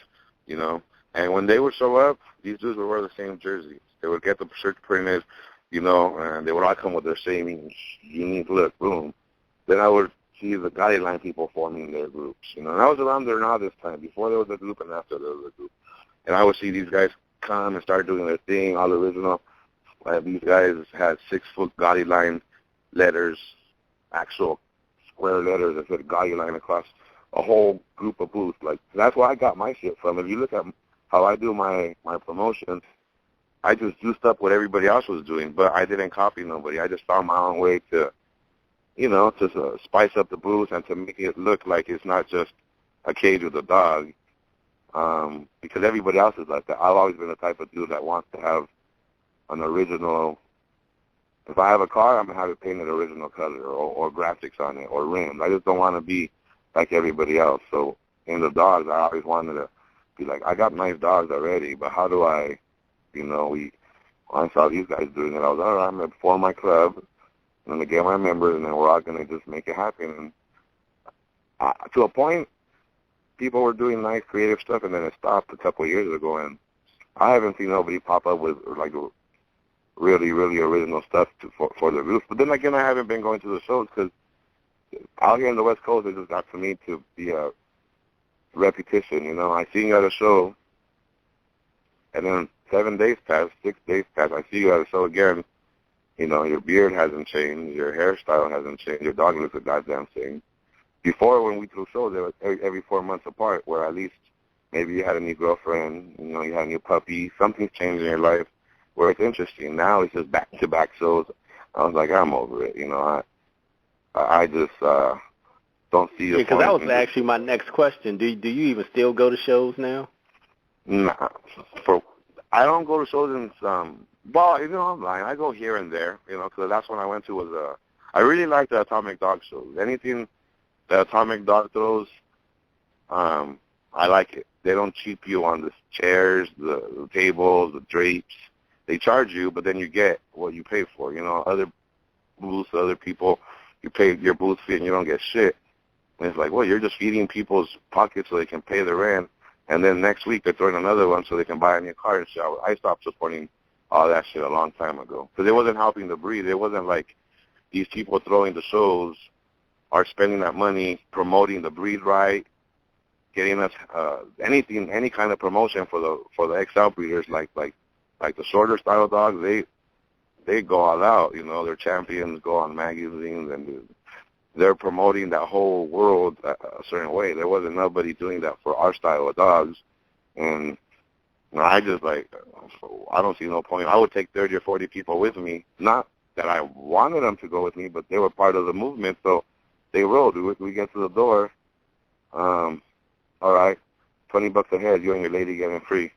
B: you know. And when they would show up, these dudes would wear the same jerseys. They would get the shirt printed, you know, and they would all come with their same unique look. Boom. Then I would see the guideline people forming their groups, you know. And I was around there now this time, before there was a group and after there was a group. And I would see these guys come and start doing their thing, all original. These guys had 6-foot guideline letters, actual square letters that said guideline across a whole group of booths. Like, that's where I got my shit from. If you look at how I do my promotions, I just juiced up what everybody else was doing, but I didn't copy nobody. I just found my own way to, you know, to spice up the booth and to make it look like it's not just a cage with a dog, because everybody else is like that. I've always been the type of dude that wants to have an original. If I have a car, I'm going to have it painted original color or graphics on it or rims. I just don't want to be like everybody else. So in the dogs, I always wanted to be like, I got nice dogs already, but how do I, you know, I saw these guys doing it. I was, all right, I'm going to form my club, I'm going to get my members, and then we're all going to just make it happen. And to a point, people were doing nice creative stuff, and then it stopped a couple of years ago, and I haven't seen nobody pop up with, like, really, really original stuff for the groups. But then again, I haven't been going to the shows because out here in the West Coast, it just got to me to be a repetition, you know. I see you at a show, and then 7 days pass, 6 days pass, I see you at a show again. You know, your beard hasn't changed, your hairstyle hasn't changed, your dog looks a goddamn thing. Before, when we threw shows, they were every 4 months apart, where at least maybe you had a new girlfriend, you know, you had a new puppy, something's changed in your life where it's interesting. Now it's just back-to-back shows. I was like, I'm over it, you know. I just don't see the point.
A: Because that was actually my next question. Do you even still go to shows now?
B: Nah. I don't go to shows in well, you know, I'm lying. I go here and there, you know, because that's when I went to was I really like the Atomic Dog shows. Anything the Atomic Dog throws, I like it. They don't cheap you on the chairs, the tables, the drapes. They charge you, but then you get what you pay for. You know, other booths, other people, you pay your booth fee and you don't get shit. And it's like, well, you're just feeding people's pockets so they can pay the rent, and then next week they're throwing another one so they can buy a new car and shit. I stopped supporting all that shit a long time ago because it wasn't helping the breed. It wasn't like these people throwing the shows are spending that money promoting the breed right, getting us anything, any kind of promotion for the XL breeders like the shorter style dogs. they go all out. You know, their champions go on magazines and they're promoting that whole world a certain way. There wasn't nobody doing that for our style of dogs. And I just like, I don't see no point. I would take 30 or 40 people with me. Not that I wanted them to go with me, but they were part of the movement, so they rode. We get to the door. All right, $20 a head. You and your lady getting free.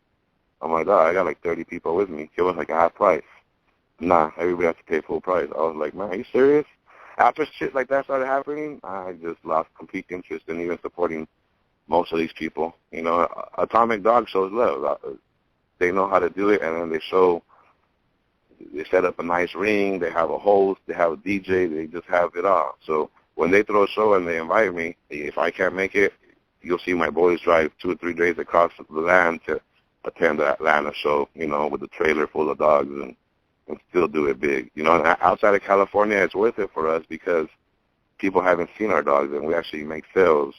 B: I'm like, I got like 30 people with me. It was like a half price. Nah, everybody has to pay full price. I was like, man, are you serious? After shit like that started happening, I just lost complete interest in even supporting most of these people. You know, Atomic Dog shows love. They know how to do it, and then they set up a nice ring, they have a host, they have a DJ, they just have it all. So when they throw a show and they invite me, if I can't make it, you'll see my boys drive 2 or 3 days across the land to attend the Atlanta show, you know, with a trailer full of dogs and still do it big. You know, and outside of California, it's worth it for us because people haven't seen our dogs, and we actually make sales.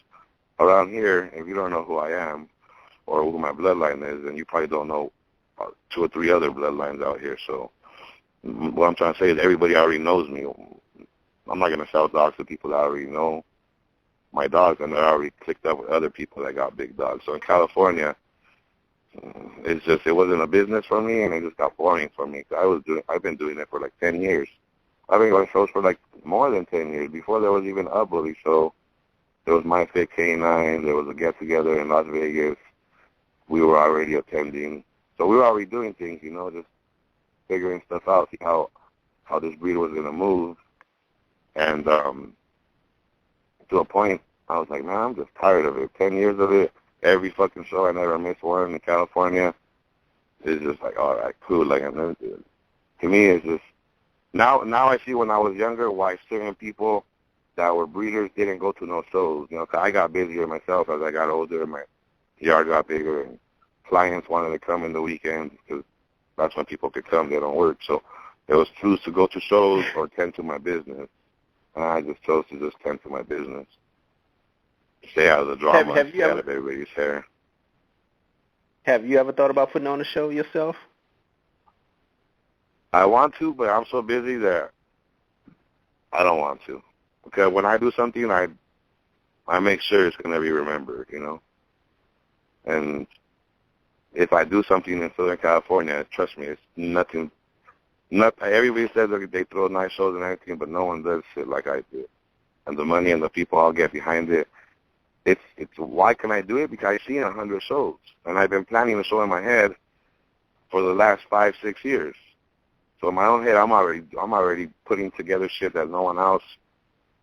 B: Around here, if you don't know who I am or who my bloodline is, then you probably don't know 2 or 3 other bloodlines out here. So what I'm trying to say is everybody already knows me. I'm not going to sell dogs to people that already know my dogs, and they're already clicked up with other people that got big dogs. So in California, it wasn't a business for me, and it just got boring for me. I've been doing it for like 10 years. I've been going shows for like more than 10 years. Before there was even a bully show, there was My Fit K9. There was a get-together in Las Vegas. We were already attending. So we were already doing things, you know, just figuring stuff out, see how this breed was going to move. And to a point, I was like, man, I'm just tired of it. 10 years of it, every fucking show, I never missed one in California. It's just like, all right, cool. Like, to me, it's just, now I see when I was younger why certain people that were breeders didn't go to no shows. You know, 'cause I got busier myself as I got older, my yard got bigger, and clients wanted to come in the weekends because that's when people could come. They don't work. So it was choose to go to shows or tend to my business. And I just chose to just tend to my business. Stay out of the drama, stay out of everybody's hair.
A: Have you ever thought about putting on a show yourself?
B: I want to, but I'm so busy that I don't want to. Because when I do something, I make sure it's going to be remembered, you know. And if I do something in Southern California, trust me, it's nothing. Everybody says that they throw nice shows and everything, but no one does shit like I do. And the money and the people I'll get behind it, it's why can I do it? Because I've seen 100 shows, and I've been planning a show in my head for the last 5, 6 years. So in my own head, I'm already putting together shit that no one else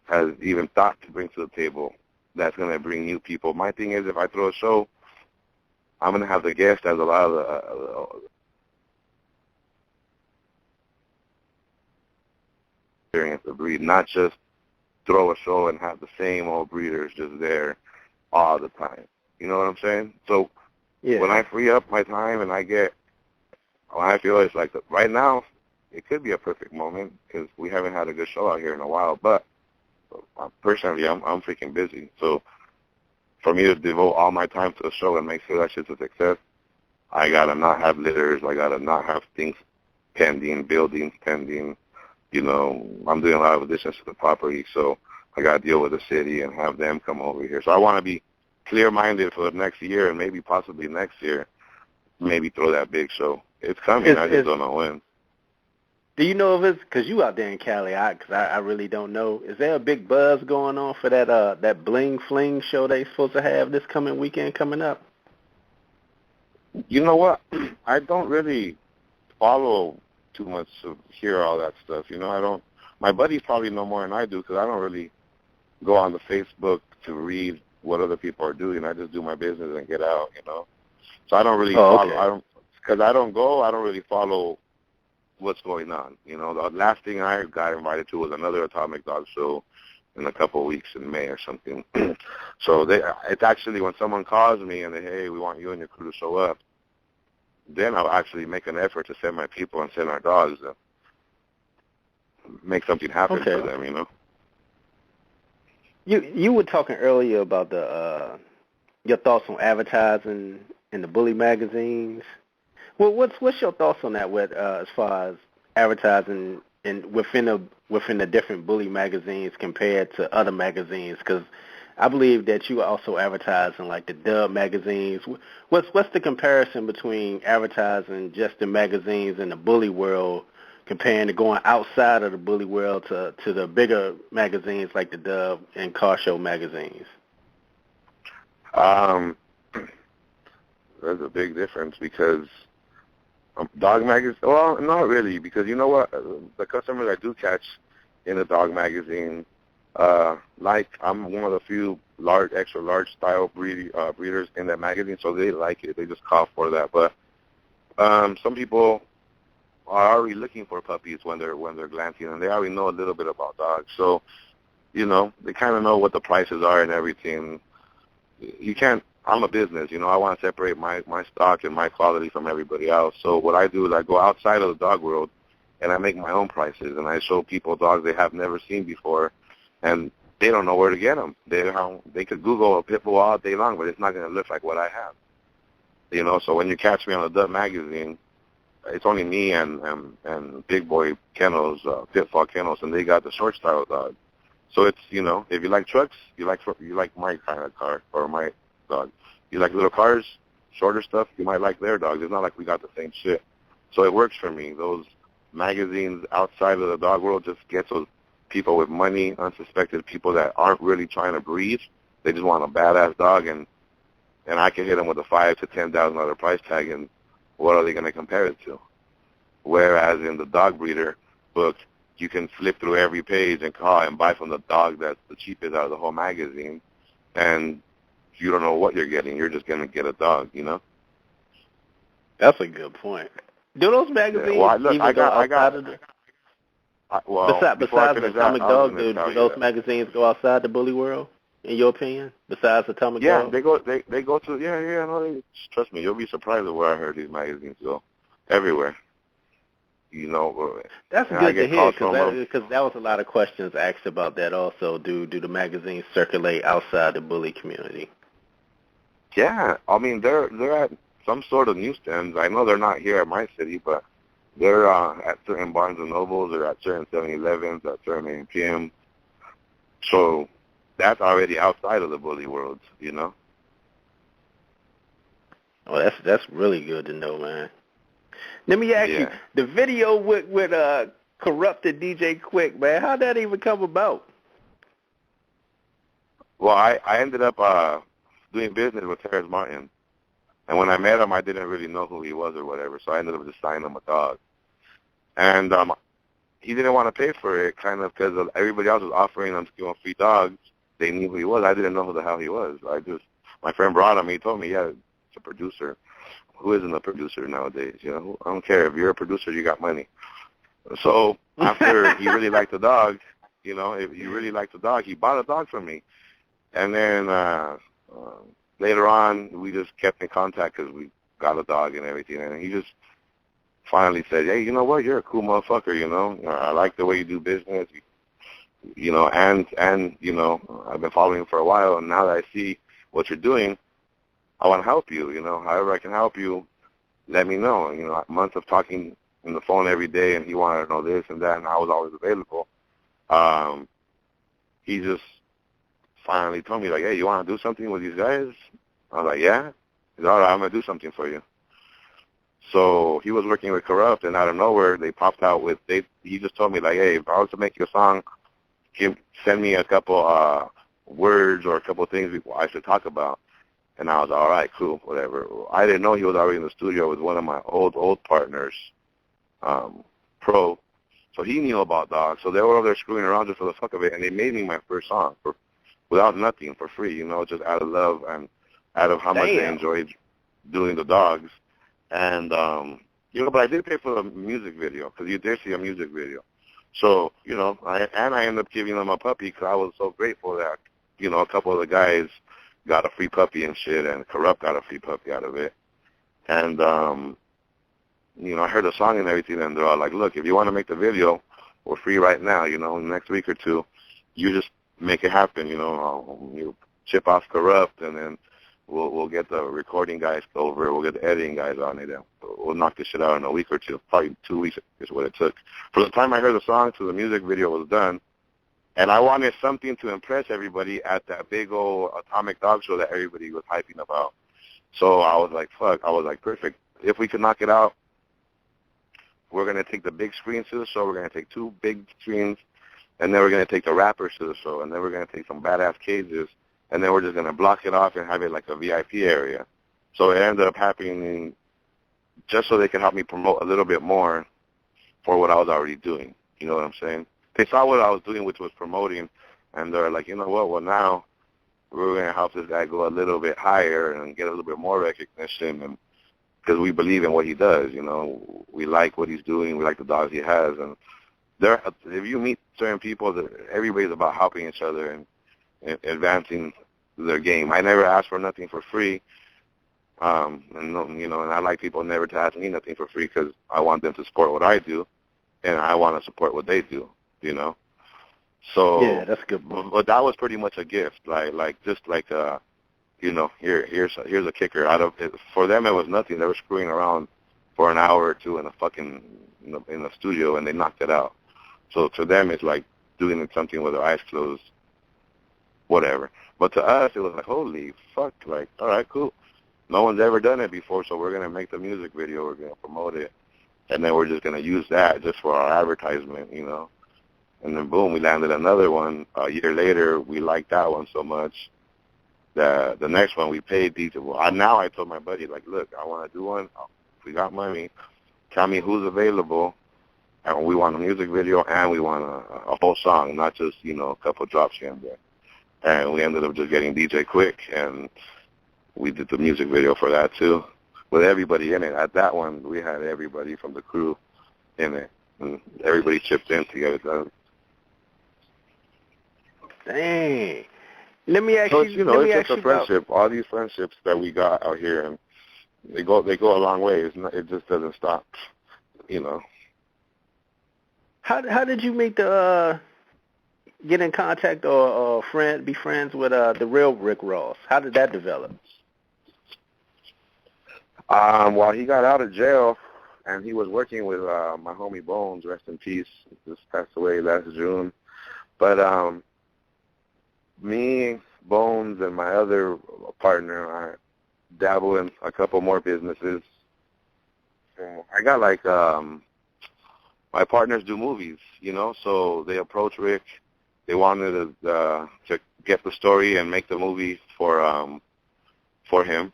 B: has even thought to bring to the table. That's gonna bring new people. My thing is, if I throw a show, I'm gonna have the guest as a lot of the experience of breed, not just throw a show and have the same old breeders just there all the time. You know what I'm saying? So when I free up my time and I feel it's like right now, it could be a perfect moment because we haven't had a good show out here in a while. But personally, I'm freaking busy. So for me to devote all my time to the show and make sure that shit's a success, I gotta not have litters. I gotta not have things pending, buildings pending. You know, I'm doing a lot of additions to the property, so I got to deal with the city and have them come over here. So I want to be clear-minded for the next year and maybe possibly next year, maybe throw that big show. It's coming. I just don't know when.
A: Do you know if it's, because you out there in Cali, because I really don't know, is there a big buzz going on for that Bling Fling show they supposed to have this coming weekend coming up?
B: You know what? I don't really follow too much to hear all that stuff. You know, my buddies probably know more than I do because I don't really go on the Facebook to read what other people are doing. I just do my business and get out, you know. So I don't really follow. Because I don't really follow what's going on. You know, the last thing I got invited to was another Atomic Dog show in a couple of weeks in May or something. So it's actually when someone calls me and they, hey, we want you and your crew to show up, then I'll actually make an effort to send my people and send our dogs and make something happen for them, you know.
A: You were talking earlier about your thoughts on advertising in the bully magazines. Well, what's your thoughts on that? With as far as advertising within the different bully magazines compared to other magazines? Because I believe that you also advertise in like the Dub magazines. What's the comparison between advertising just the magazines in the bully world comparing to going outside of the bully world to the bigger magazines like the Dub and Car Show magazines?
B: There's a big difference because dog magazine. Well, not really, because you know what? The customers I do catch in the dog magazine, like I'm one of the few extra large style breeders in that magazine, so they like it. They just call for that. But some people are already looking for puppies when they're glancing, and they already know a little bit about dogs. So, you know, they kind of know what the prices are and everything. You can't. I'm a business, you know. I want to separate my stock and my quality from everybody else. So what I do is I go outside of the dog world, and I make my own prices, and I show people dogs they have never seen before, and they don't know where to get them. They could Google a pit bull all day long, but it's not going to look like what I have. You know, so when you catch me on the Dub magazine, it's only me and Big Boy Kennels, Pitfall Kennels, and they got the short style dog. So it's, you know, if you like trucks, you like my kind of car or my dog. You like little cars, shorter stuff, you might like their dogs. It's not like we got the same shit. So it works for me. Those magazines outside of the dog world just get those people with money, unsuspected people that aren't really trying to breed. They just want a badass dog, and I can hit them with a $5,000 to $10,000 price tag, and what are they going to compare it to? Whereas in the dog breeder book, you can flip through every page and call and buy from the dog that's the cheapest out of the whole magazine, and you don't know what you're getting. You're just going to get a dog, you know?
A: That's a good point. Do those magazines even go outside of the... Besides the Atomic Dog, do those magazines go outside the bully world, in your opinion? Besides Atomic Dog?
B: Yeah, they go to, trust me, you'll be surprised at where I heard these magazines go. Everywhere. You know,
A: that's good to hear, because that was a lot of questions asked about that also. Do the magazines circulate outside the bully community?
B: Yeah, I mean, they're at some sort of newsstands. I know they're not here at my city, but they're at certain Barnes & Nobles, or at certain 7-Elevens, at certain AMPM. So that's already outside of the bully world, you know?
A: Oh, that's really good to know, man. Let me ask you, the video with corrupted DJ Quick, man, how'd that even come about?
B: Well, I ended up doing business with Terrence Martin. And when I met him, I didn't really know who he was or whatever, so I ended up just signing him a dog. And he didn't want to pay for it, kind of, because everybody else was offering him free dogs. They knew who he was. I didn't know who the hell he was. My friend brought him. He told me, yeah, it's a producer. Who isn't a producer nowadays? You know, I don't care. If you're a producer, you got money. So after he really liked the dog, you know, if he really liked the dog, he bought a dog from me. And then later on, we just kept in contact because we got a dog and everything. And he just finally said, hey, you know what? You're a cool motherfucker, you know. I like the way you do business, you know, and you know, I've been following you for a while, and now that I see what you're doing, I want to help you, you know. However I can help you, let me know. You know, months of talking on the phone every day, and he wanted to know this and that, and I was always available. He just finally told me, like, hey, you want to do something with these guys? I was like, yeah. He said, all right, I'm going to do something for you. So he was working with Corrupt, and out of nowhere, they popped out with, he just told me, like, hey, if I was to make you a song, send me a couple words or a couple things I should talk about. And I was all right, cool, whatever. I didn't know he was already in the studio with one of my old partners, Pro. So he knew about dogs. So they were over there screwing around just for the fuck of it, and they made me my first song without nothing, for free, you know, just out of love and out of how much they enjoyed doing the dogs. And, you know, but I did pay for the music video, because you did see a music video. So, you know, I ended up giving them a puppy because I was so grateful that, you know, a couple of the guys got a free puppy and shit, and Corrupt got a free puppy out of it. And, you know, I heard the song and everything, and they're all like, look, if you want to make the video, we're free right now, you know, next week or two, you just make it happen, you know. You chip off Corrupt, and then We'll get the recording guys over. We'll get the editing guys on it. And we'll knock this shit out in a week or two. Probably 2 weeks is what it took. From the time I heard the song to the music video was done, and I wanted something to impress everybody at that big old Atomic Dog show that everybody was hyping about. So I was like, fuck. I was like, perfect. If we could knock it out, we're going to take the big screens to the show. We're going to take 2 big screens, and then we're going to take the rappers to the show, and then we're going to take some badass cages, and then we're just going to block it off and have it like a VIP area. So it ended up happening just so they could help me promote a little bit more for what I was already doing. You know what I'm saying? They saw what I was doing, which was promoting, and they're like, you know what, well, now we're going to help this guy go a little bit higher and get a little bit more recognition, and because we believe in what he does, you know. We like what he's doing. We like the dogs he has. And there, if you meet certain people, everybody's about helping each other and advancing their game. I never ask for nothing for free. And you know, and I like people never to ask me nothing for free because I want them to support what I do, and I want to support what they do, you know. So
A: yeah, that's good.
B: But that was pretty much a gift, like you know, here's a kicker. For them, it was nothing. They were screwing around for an hour or two in a fucking in the studio, and they knocked it out. So to them, it's like doing something with their eyes closed, whatever. But to us, it was like, holy fuck, like, all right, cool. No one's ever done it before, so we're gonna make the music video. We're gonna promote it, and then we're just gonna use that just for our advertisement, you know. And then boom, we landed another one. A year later, we liked that one so much. The next one we paid detail. Well, now I told my buddy, like, look, I want to do one. If we got money, tell me who's available, and we want a music video and we want a whole song, not just, you know, a couple drops here and there. And we ended up just getting DJ Quick, and we did the music video for that too, with everybody in it. At that one, we had everybody from the crew in it, and everybody chipped in to get it done.
A: Dang. Let me ask
B: so
A: you.
B: You know, it's just a friendship.
A: About,
B: all these friendships that we got out here, and they go a long way. It just doesn't stop, you know.
A: How did you meet the get in contact or be friends with the real Rick Ross? How did that develop?
B: Well, he got out of jail, and he was working with my homie Bones, rest in peace. Just passed away last June. But me, Bones, and my other partner, I dabble in a couple more businesses. So I got like my partners do movies, you know, so they approached Rick. They wanted to get the story and make the movie for him.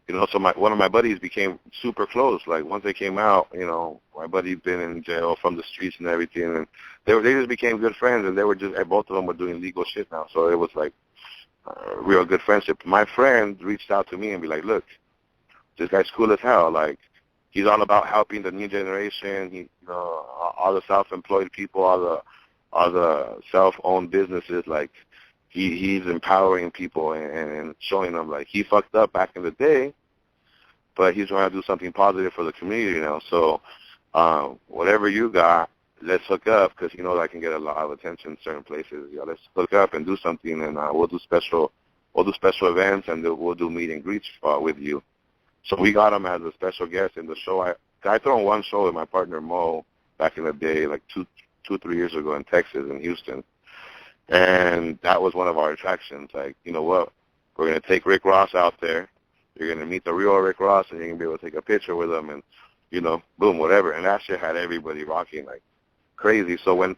B: You know, so one of my buddies became super close. Like, once they came out, you know, my buddy's been in jail from the streets and everything, and they just became good friends, and both of them were doing legal shit now. So it was like real good friendship. My friend reached out to me and be like, look, this guy's cool as hell. Like, he's all about helping the new generation. He, you know, all the self-employed people, all the self-owned businesses. Like, he's empowering people and showing them, like, he fucked up back in the day, but he's trying to do something positive for the community now. So whatever you got, let's hook up, because, you know, I can get a lot of attention in certain places. Yeah, let's hook up and do something, and we'll do special events, and we'll do meet and greets with you. So we got him as a special guest in the show. I thrown one show with my partner Mo back in the day, like 3 years ago in Texas, in Houston. And that was one of our attractions. Like, you know what? We're going to take Rick Ross out there. You're going to meet the real Rick Ross, and you're going to be able to take a picture with him, and, you know, boom, whatever. And that shit had everybody rocking like crazy. So when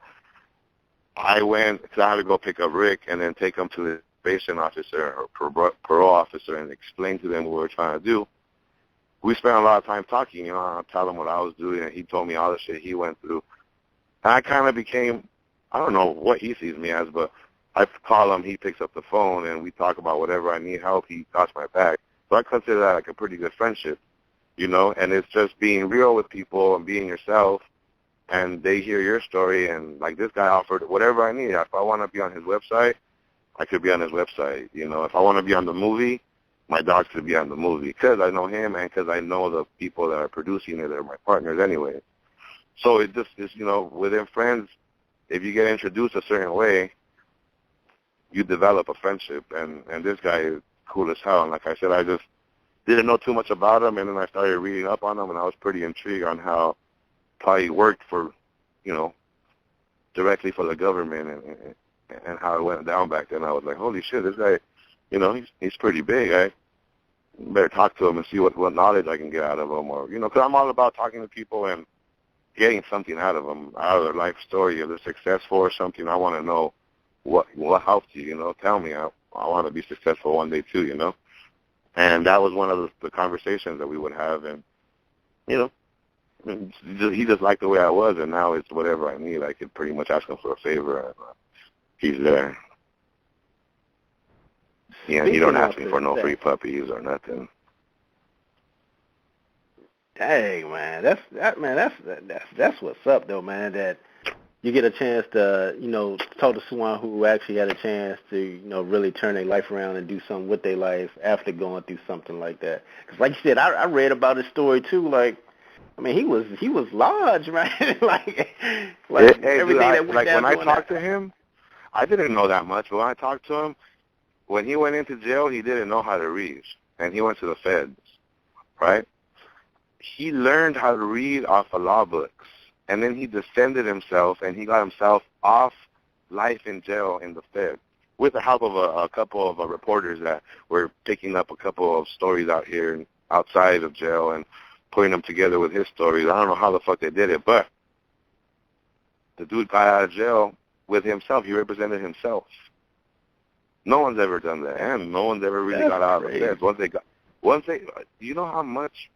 B: I went, because I had to go pick up Rick and then take him to the probation officer or parole officer and explain to them what we were trying to do, we spent a lot of time talking. You know, I tell him what I was doing, and he told me all the shit he went through. And I kind of became, I don't know what he sees me as, but I call him, he picks up the phone, and we talk about whatever I need help. He got my back. So I consider that like a pretty good friendship, you know, and it's just being real with people and being yourself, and they hear your story, and like this guy offered whatever I need. If I want to be on his website, I could be on his website. You know, if I want to be on the movie, my dogs could be on the movie, because I know him and because I know the people that are producing it. They're my partners anyway. So it just is, you know, within friends, if you get introduced a certain way, you develop a friendship. And this guy cool as hell. And like I said, I just didn't know too much about him, and then I started reading up on him, and I was pretty intrigued on how he worked for, you know, directly for the government, and how it went down back then. I was like, holy shit, this guy, you know, he's pretty big. I better talk to him and see what knowledge I can get out of him, or, you know, because I'm all about talking to people and getting something out of them, out of their life story. If they're successful or something, I want to know what helped you, you know. Tell me. I want to be successful one day too, you know. And that was one of the conversations that we would have, and, you know, he just liked the way I was, and now it's whatever I need. I could pretty much ask him for a favor, and he's there. Yeah, he don't ask me for no free puppies or nothing.
A: Dang, man, that's what's up though, man. That you get a chance to, you know, talk to someone who actually had a chance to, you know, really turn their life around and do something with their life after going through something like that. Because, like you said, I read about his story too. Like, I mean, he was large, man. like everything that went down.
B: When I talked to him, I didn't know that much. But when I talked to him, when he went into jail, he didn't know how to read, and he went to the feds, right? He learned how to read off of law books, and then he defended himself, and he got himself off life in jail in the feds with the help of a couple of reporters that were picking up a couple of stories out here and outside of jail and putting them together with his stories. I don't know how the fuck they did it, but the dude got out of jail with himself. He represented himself. No one's ever done that, and no one's ever really got out of the feds. Once they, you know how much,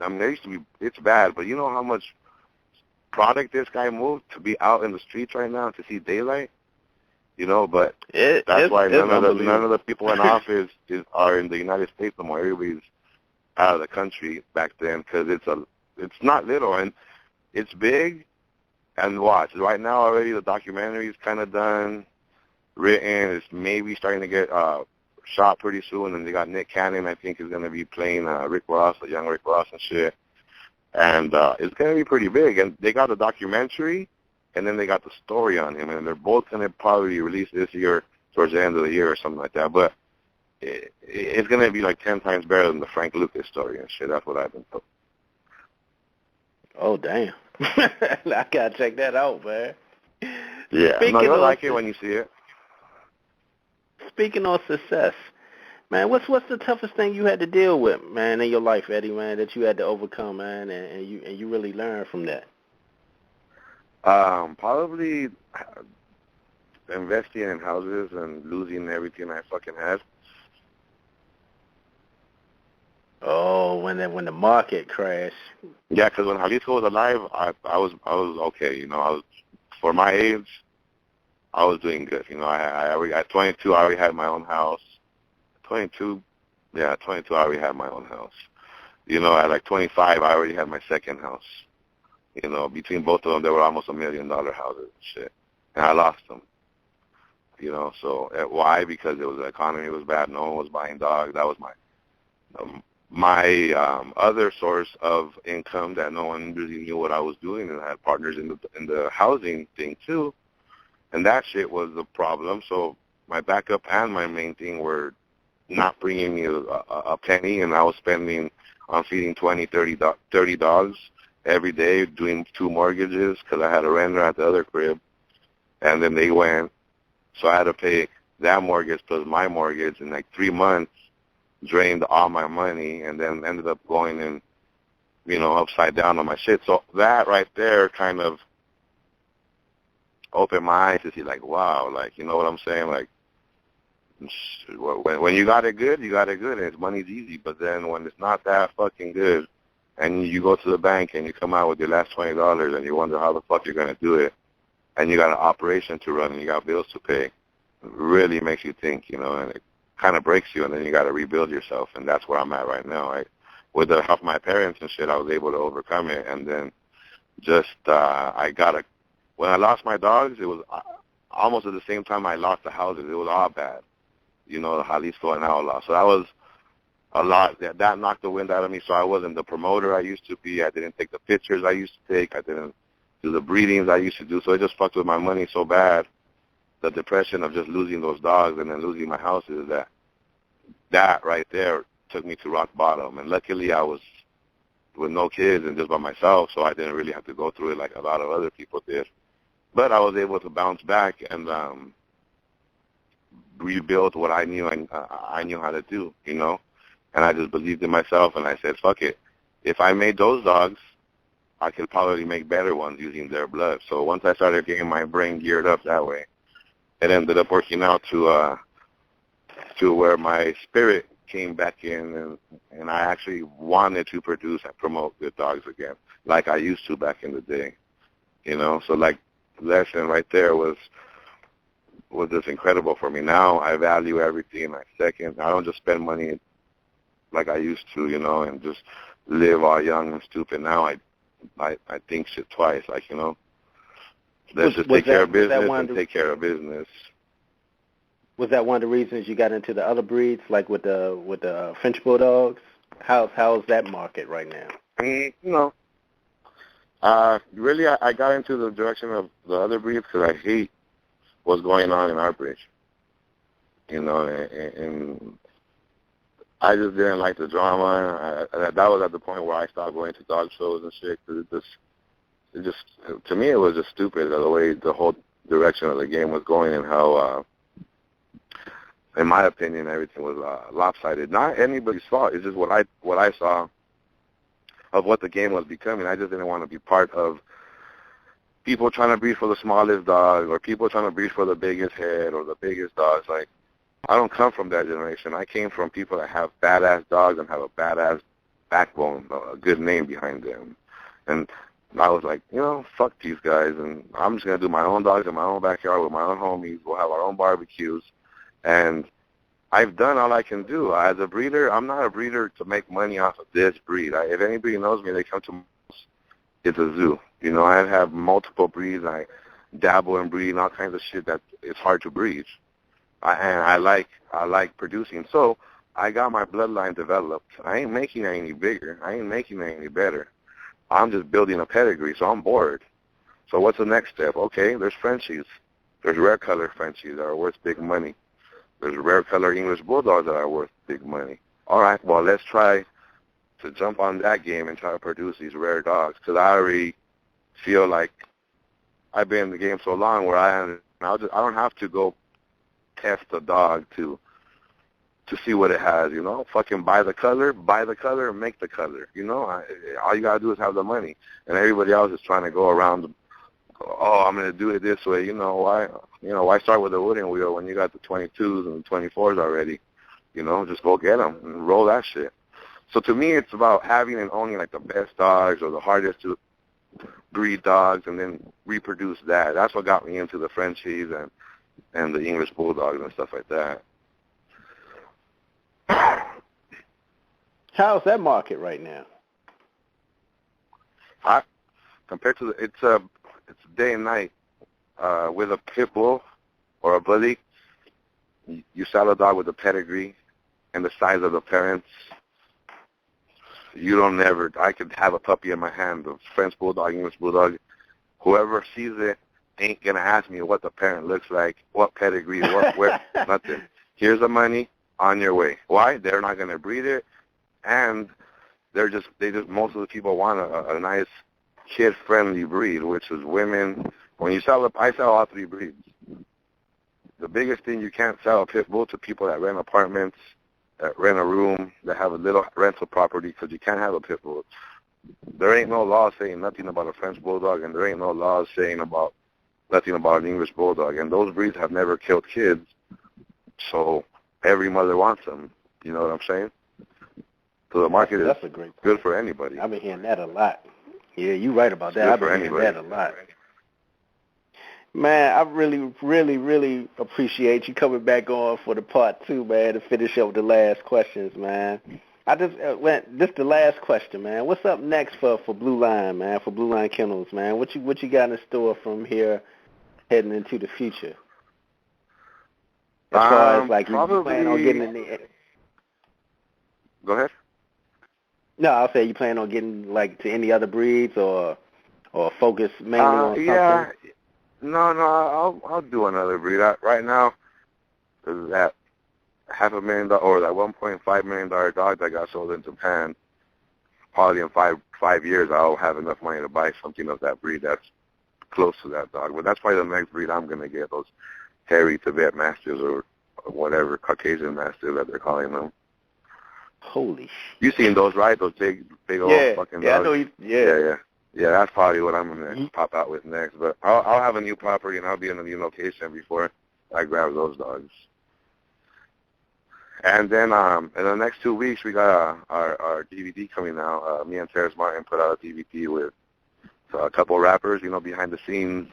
B: I mean, there used to be, it's bad, but you know how much product this guy moved to be out in the streets right now to see daylight? You know, but that's why none of the people in office are in the United States no more. Everybody's out of the country back then, because it's not little, and it's big. And watch, right now already the documentary is kind of done, written. It's maybe starting to get shot pretty soon, and they got Nick Cannon, I think, is going to be playing Rick Ross, the young Rick Ross and shit. And it's going to be pretty big. And they got the documentary, and then they got the story on him, and they're both going to probably release this year, towards the end of the year or something like that. But it's going to be like 10 times better than the Frank Lucas story and shit. That's what I've been told.
A: Oh, damn. I got to check that out, man.
B: Yeah, no, you'll like it when you see it.
A: Speaking of success, man, what's the toughest thing you had to deal with, man, in your life, Eddie, man, that you had to overcome, man, and you really learned from that?
B: Probably investing in houses and losing everything I fucking had.
A: Oh, when the market crashed.
B: Yeah, because when Jalisco was alive, I was okay. You know, for my age, I was doing good. You know, at 22, I already had my own house. 22, I already had my own house. You know, at like 25, I already had my second house. You know, between both of them, they were almost $1 million houses and shit. And I lost them. You know, so why? Because the economy was bad. No one was buying dogs. That was my other source of income that no one really knew what I was doing, and I had partners in the housing thing too. And that shit was the problem. So my backup and my main thing were not bringing me a penny, and I was spending on feeding 20, 30 dogs every day, doing 2 mortgages because I had a renter at the other crib. And then they went, so I had to pay that mortgage plus my mortgage in like 3 months, drained all my money, and then ended up going in, you know, upside down on my shit. So that right there kind of opened my eyes to see, like, wow, like, you know what I'm saying? Like, when you got it good, you got it good, and money's easy. But then when it's not that fucking good, and you go to the bank and you come out with your last $20 and you wonder how the fuck you're going to do it, and you got an operation to run and you got bills to pay, it really makes you think, you know, and it kind of breaks you, and then you got to rebuild yourself. And that's where I'm at right now. With the help of my parents and shit, I was able to overcome it. And then just when I lost my dogs, it was almost at the same time I lost the houses. It was all bad, you know, the Jalisco and Outlaw. So that was a lot. That knocked the wind out of me. So I wasn't the promoter I used to be. I didn't take the pictures I used to take. I didn't do the breedings I used to do. So it just fucked with my money so bad. The depression of just losing those dogs and then losing my houses, that that right there took me to rock bottom. And luckily I was with no kids and just by myself, so I didn't really have to go through it like a lot of other people did. But I was able to bounce back and rebuild what I knew I knew how to do, you know. And I just believed in myself, and I said, fuck it. If I made those dogs, I could probably make better ones using their blood. So once I started getting my brain geared up that way, it ended up working out to where my spirit came back in, and I actually wanted to produce and promote good dogs again, like I used to back in the day, you know. So like lesson right there was just incredible for me. Now I value everything I second. I don't just spend money like I used to, you know, and just live all young and stupid. Now I think shit twice, like, you know. Let's just take care of business and take care of business.
A: Was that one of the reasons you got into the other breeds, like with the French Bulldogs? How's that market right now?
B: You know, really I got into the direction of the other breeds because I hate what's going on in our breed. You know, and I just didn't like the drama. That was at the point where I stopped going to dog shows and shit. Cause it just, to me, it was just stupid the way the whole direction of the game was going and how, in my opinion, everything was lopsided. Not anybody's fault. It's just what I saw of what the game was becoming. I just didn't want to be part of people trying to breed for the smallest dog or people trying to breed for the biggest head or the biggest dogs. Like, I don't come from that generation. I came from people that have badass dogs and have a badass backbone, a good name behind them. And I was like, you know, fuck these guys, and I'm just going to do my own dogs in my own backyard with my own homies. We'll have our own barbecues. And I've done all I can do. As a breeder, I'm not a breeder to make money off of this breed. If anybody knows me, they come to me. It's a zoo. You know, I have multiple breeds. I dabble in breeding all kinds of shit that it's hard to breed. And I like producing. So I got my bloodline developed. I ain't making it any bigger. I ain't making it any better. I'm just building a pedigree, so I'm bored. So what's the next step? Okay, there's Frenchies. There's rare color Frenchies that are worth big money. There's rare color English Bulldogs that are worth big money. All right, well, let's try to jump on that game and try to produce these rare dogs because I already feel like I've been in the game so long where I don't have to go test a dog to see what it has, you know. Fucking buy the color, and make the color, you know. All you gotta do is have the money, and everybody else is trying to go around. Oh, I'm gonna do it this way, you know. Why start with a wooden wheel when you got the 22s and the 24s already? You know, just go get them and roll that shit. So to me, it's about having and owning like the best dogs or the hardest to breed dogs, and then reproduce that. That's what got me into the Frenchies and the English Bulldogs and stuff like that.
A: How's that market right now?
B: Compared to it's day and night. With a pit bull or a bully, you sell a dog with a pedigree and the size of the parents. I could have a puppy in my hand, a French Bulldog, English Bulldog. Whoever sees it ain't going to ask me what the parent looks like, what pedigree, where, nothing. Here's the money, on your way. Why? They're not going to breed it, and most of the people want a nice kid-friendly breed, which is women. When you I sell all three breeds. The biggest thing, you can't sell a pit bull to people that rent apartments, that rent a room, that have a little rental property, because you can't have a pit bull. There ain't no law saying nothing about a French Bulldog, and there ain't no law saying nothing about an English Bulldog. And those breeds have never killed kids, so every mother wants them. You know what I'm saying? So the market is good for anybody.
A: I've been hearing that a lot. Yeah, you're right about that. I've been hearing that a lot. Man, I really, really, really appreciate you coming back on for the part 2, man, to finish up with the last questions, man. This the last question, man. What's up next for Blueline, man, for Blueline Kennels, man? What you got in store from here heading into the future? As far as, like, you plan on getting in the...
B: Go ahead.
A: No, I'll say you plan on getting, like, to any other breeds or focus mainly on something?
B: Yeah. No, I'll do another breed. Right now, that $500,000 or that $1.5 million dog that got sold in Japan, probably in five years I'll have enough money to buy something of that breed that's close to that dog. But that's probably the next breed I'm gonna get, those hairy Tibet Masters or whatever Caucasian Masters that they're calling them.
A: Holy
B: You seen those, right? Those big old fucking dogs.
A: Yeah, I know you.
B: Yeah, that's probably what I'm gonna pop out with next. But I'll have a new property and I'll be in a new location before I grab those dogs. And then in the next 2 weeks we got our DVD coming out. Me and Terrence Martin put out a DVD with a couple rappers, behind the scenes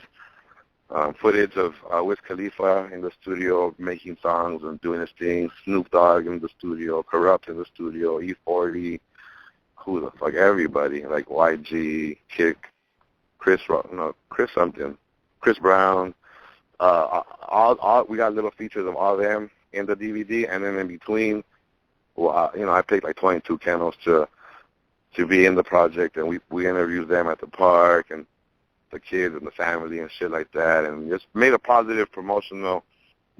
B: footage of Wiz Khalifa in the studio making songs and doing his thing. Snoop Dogg in the studio, Corrupt in the studio, E40, who the fuck, everybody, like YG, Kick, Chris Brown. All we got little features of all them in the DVD, and then in between, I picked like 22 kennels to be in the project, and we interviewed them at the park and the kids and the family and shit like that, and just made a positive promotional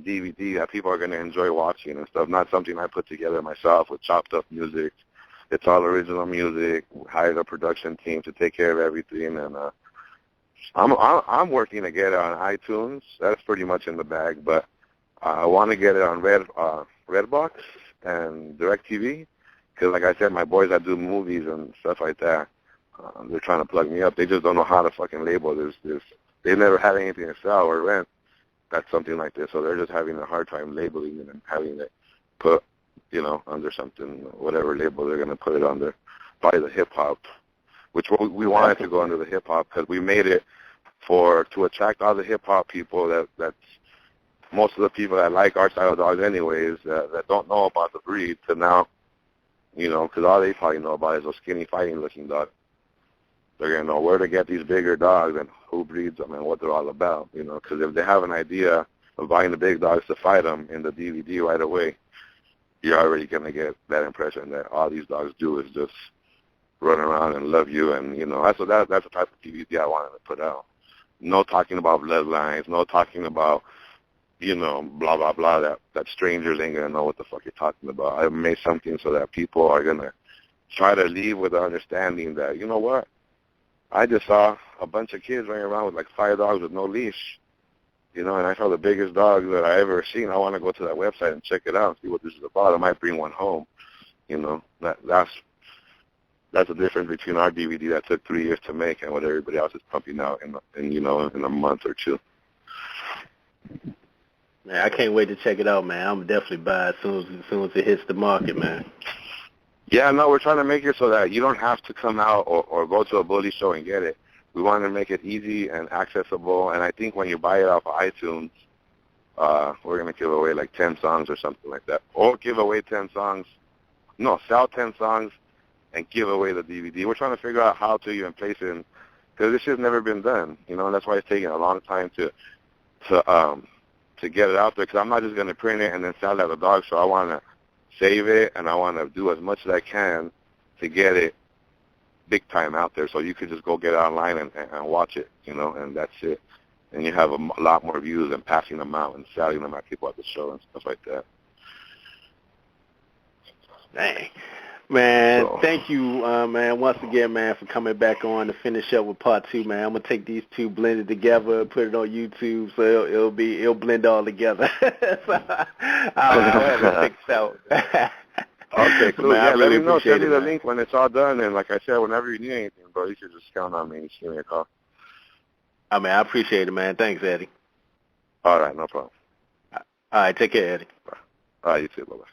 B: DVD that people are going to enjoy watching and stuff. Not something I put together myself with chopped up music. It's all original music. Hired a production team to take care of everything, and I'm working to get it on iTunes. That's pretty much in the bag, but I want to get it on Redbox and DirecTV, because like I said, my boys that do movies and stuff like that, they're trying to plug me up. They just don't know how to fucking label this. They've never had anything to sell or rent that's something like this, so they're just having a hard time labeling it and having it put, under something, whatever label they're going to put it under, by the hip-hop, which we wanted to go under the hip-hop because we made it to attract all the hip-hop people that's most of the people that like our style of dogs anyways, that don't know about the breed, to now, because all they probably know about is those skinny fighting-looking dogs. They're going to know where to get these bigger dogs and who breeds them and what they're all about, because if they have an idea of buying the big dogs to fight them in the DVD right away, you're already going to get that impression that all these dogs do is just run around and love you, and, that's the type of DVD I wanted to put out. No talking about bloodlines, no talking about, blah, blah, blah, that strangers ain't going to know what the fuck you're talking about. I made something so that people are going to try to leave with the understanding that, you know what, I just saw a bunch of kids running around with like 5 dogs with no leash, and I saw the biggest dog that I ever seen. I want to go to that website and check it out and see what this is about. I might bring one home. That's the difference between our DVD that took 3 years to make and what everybody else is pumping out in a month or two.
A: Man, I can't wait to check it out, man. I'm definitely buy it as soon as it hits the market, man.
B: Yeah, no, we're trying to make it so that you don't have to come out or go to a bully show and get it. We want to make it easy and accessible, and I think when you buy it off of iTunes, we're going to give away like 10 songs or something like that. Or give away 10 songs. No, sell 10 songs and give away the DVD. We're trying to figure out how to even place it, because this has never been done, and that's why it's taking a long time to get it out there, because I'm not just going to print it and then sell it at a dog show. I want to save it, and I want to do as much as I can to get it big time out there, so you can just go get it online and watch it, and that's it. And you have a lot more views than passing them out and selling them at people at the show and stuff like that.
A: Dang. Man,
B: So,
A: thank you, man, once again, man, for coming back on to finish up with part 2, man. I'm going to take these two blended together, put it on YouTube, so it'll blend all together. So I'll have it fixed out.
B: Okay, cool.
A: Man,
B: Yeah,
A: really
B: let me know. Send me the
A: man.
B: link when it's all done, and like I said, whenever you need anything, bro, you should just count on me and just give me a call.
A: I mean, I appreciate it, man. Thanks, Eddie.
B: All right, no problem.
A: All right, take care, Eddie.
B: All right, you too. Bye-bye.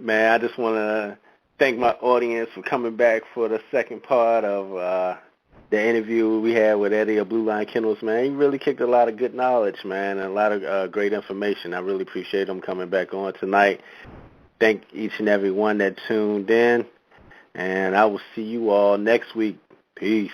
A: Man, I just want to thank my audience for coming back for the second part of the interview we had with Eddie of Blueline Kennels, man. He really kicked a lot of good knowledge, man, and a lot of great information. I really appreciate him coming back on tonight. Thank each and every one that tuned in, and I will see you all next week. Peace.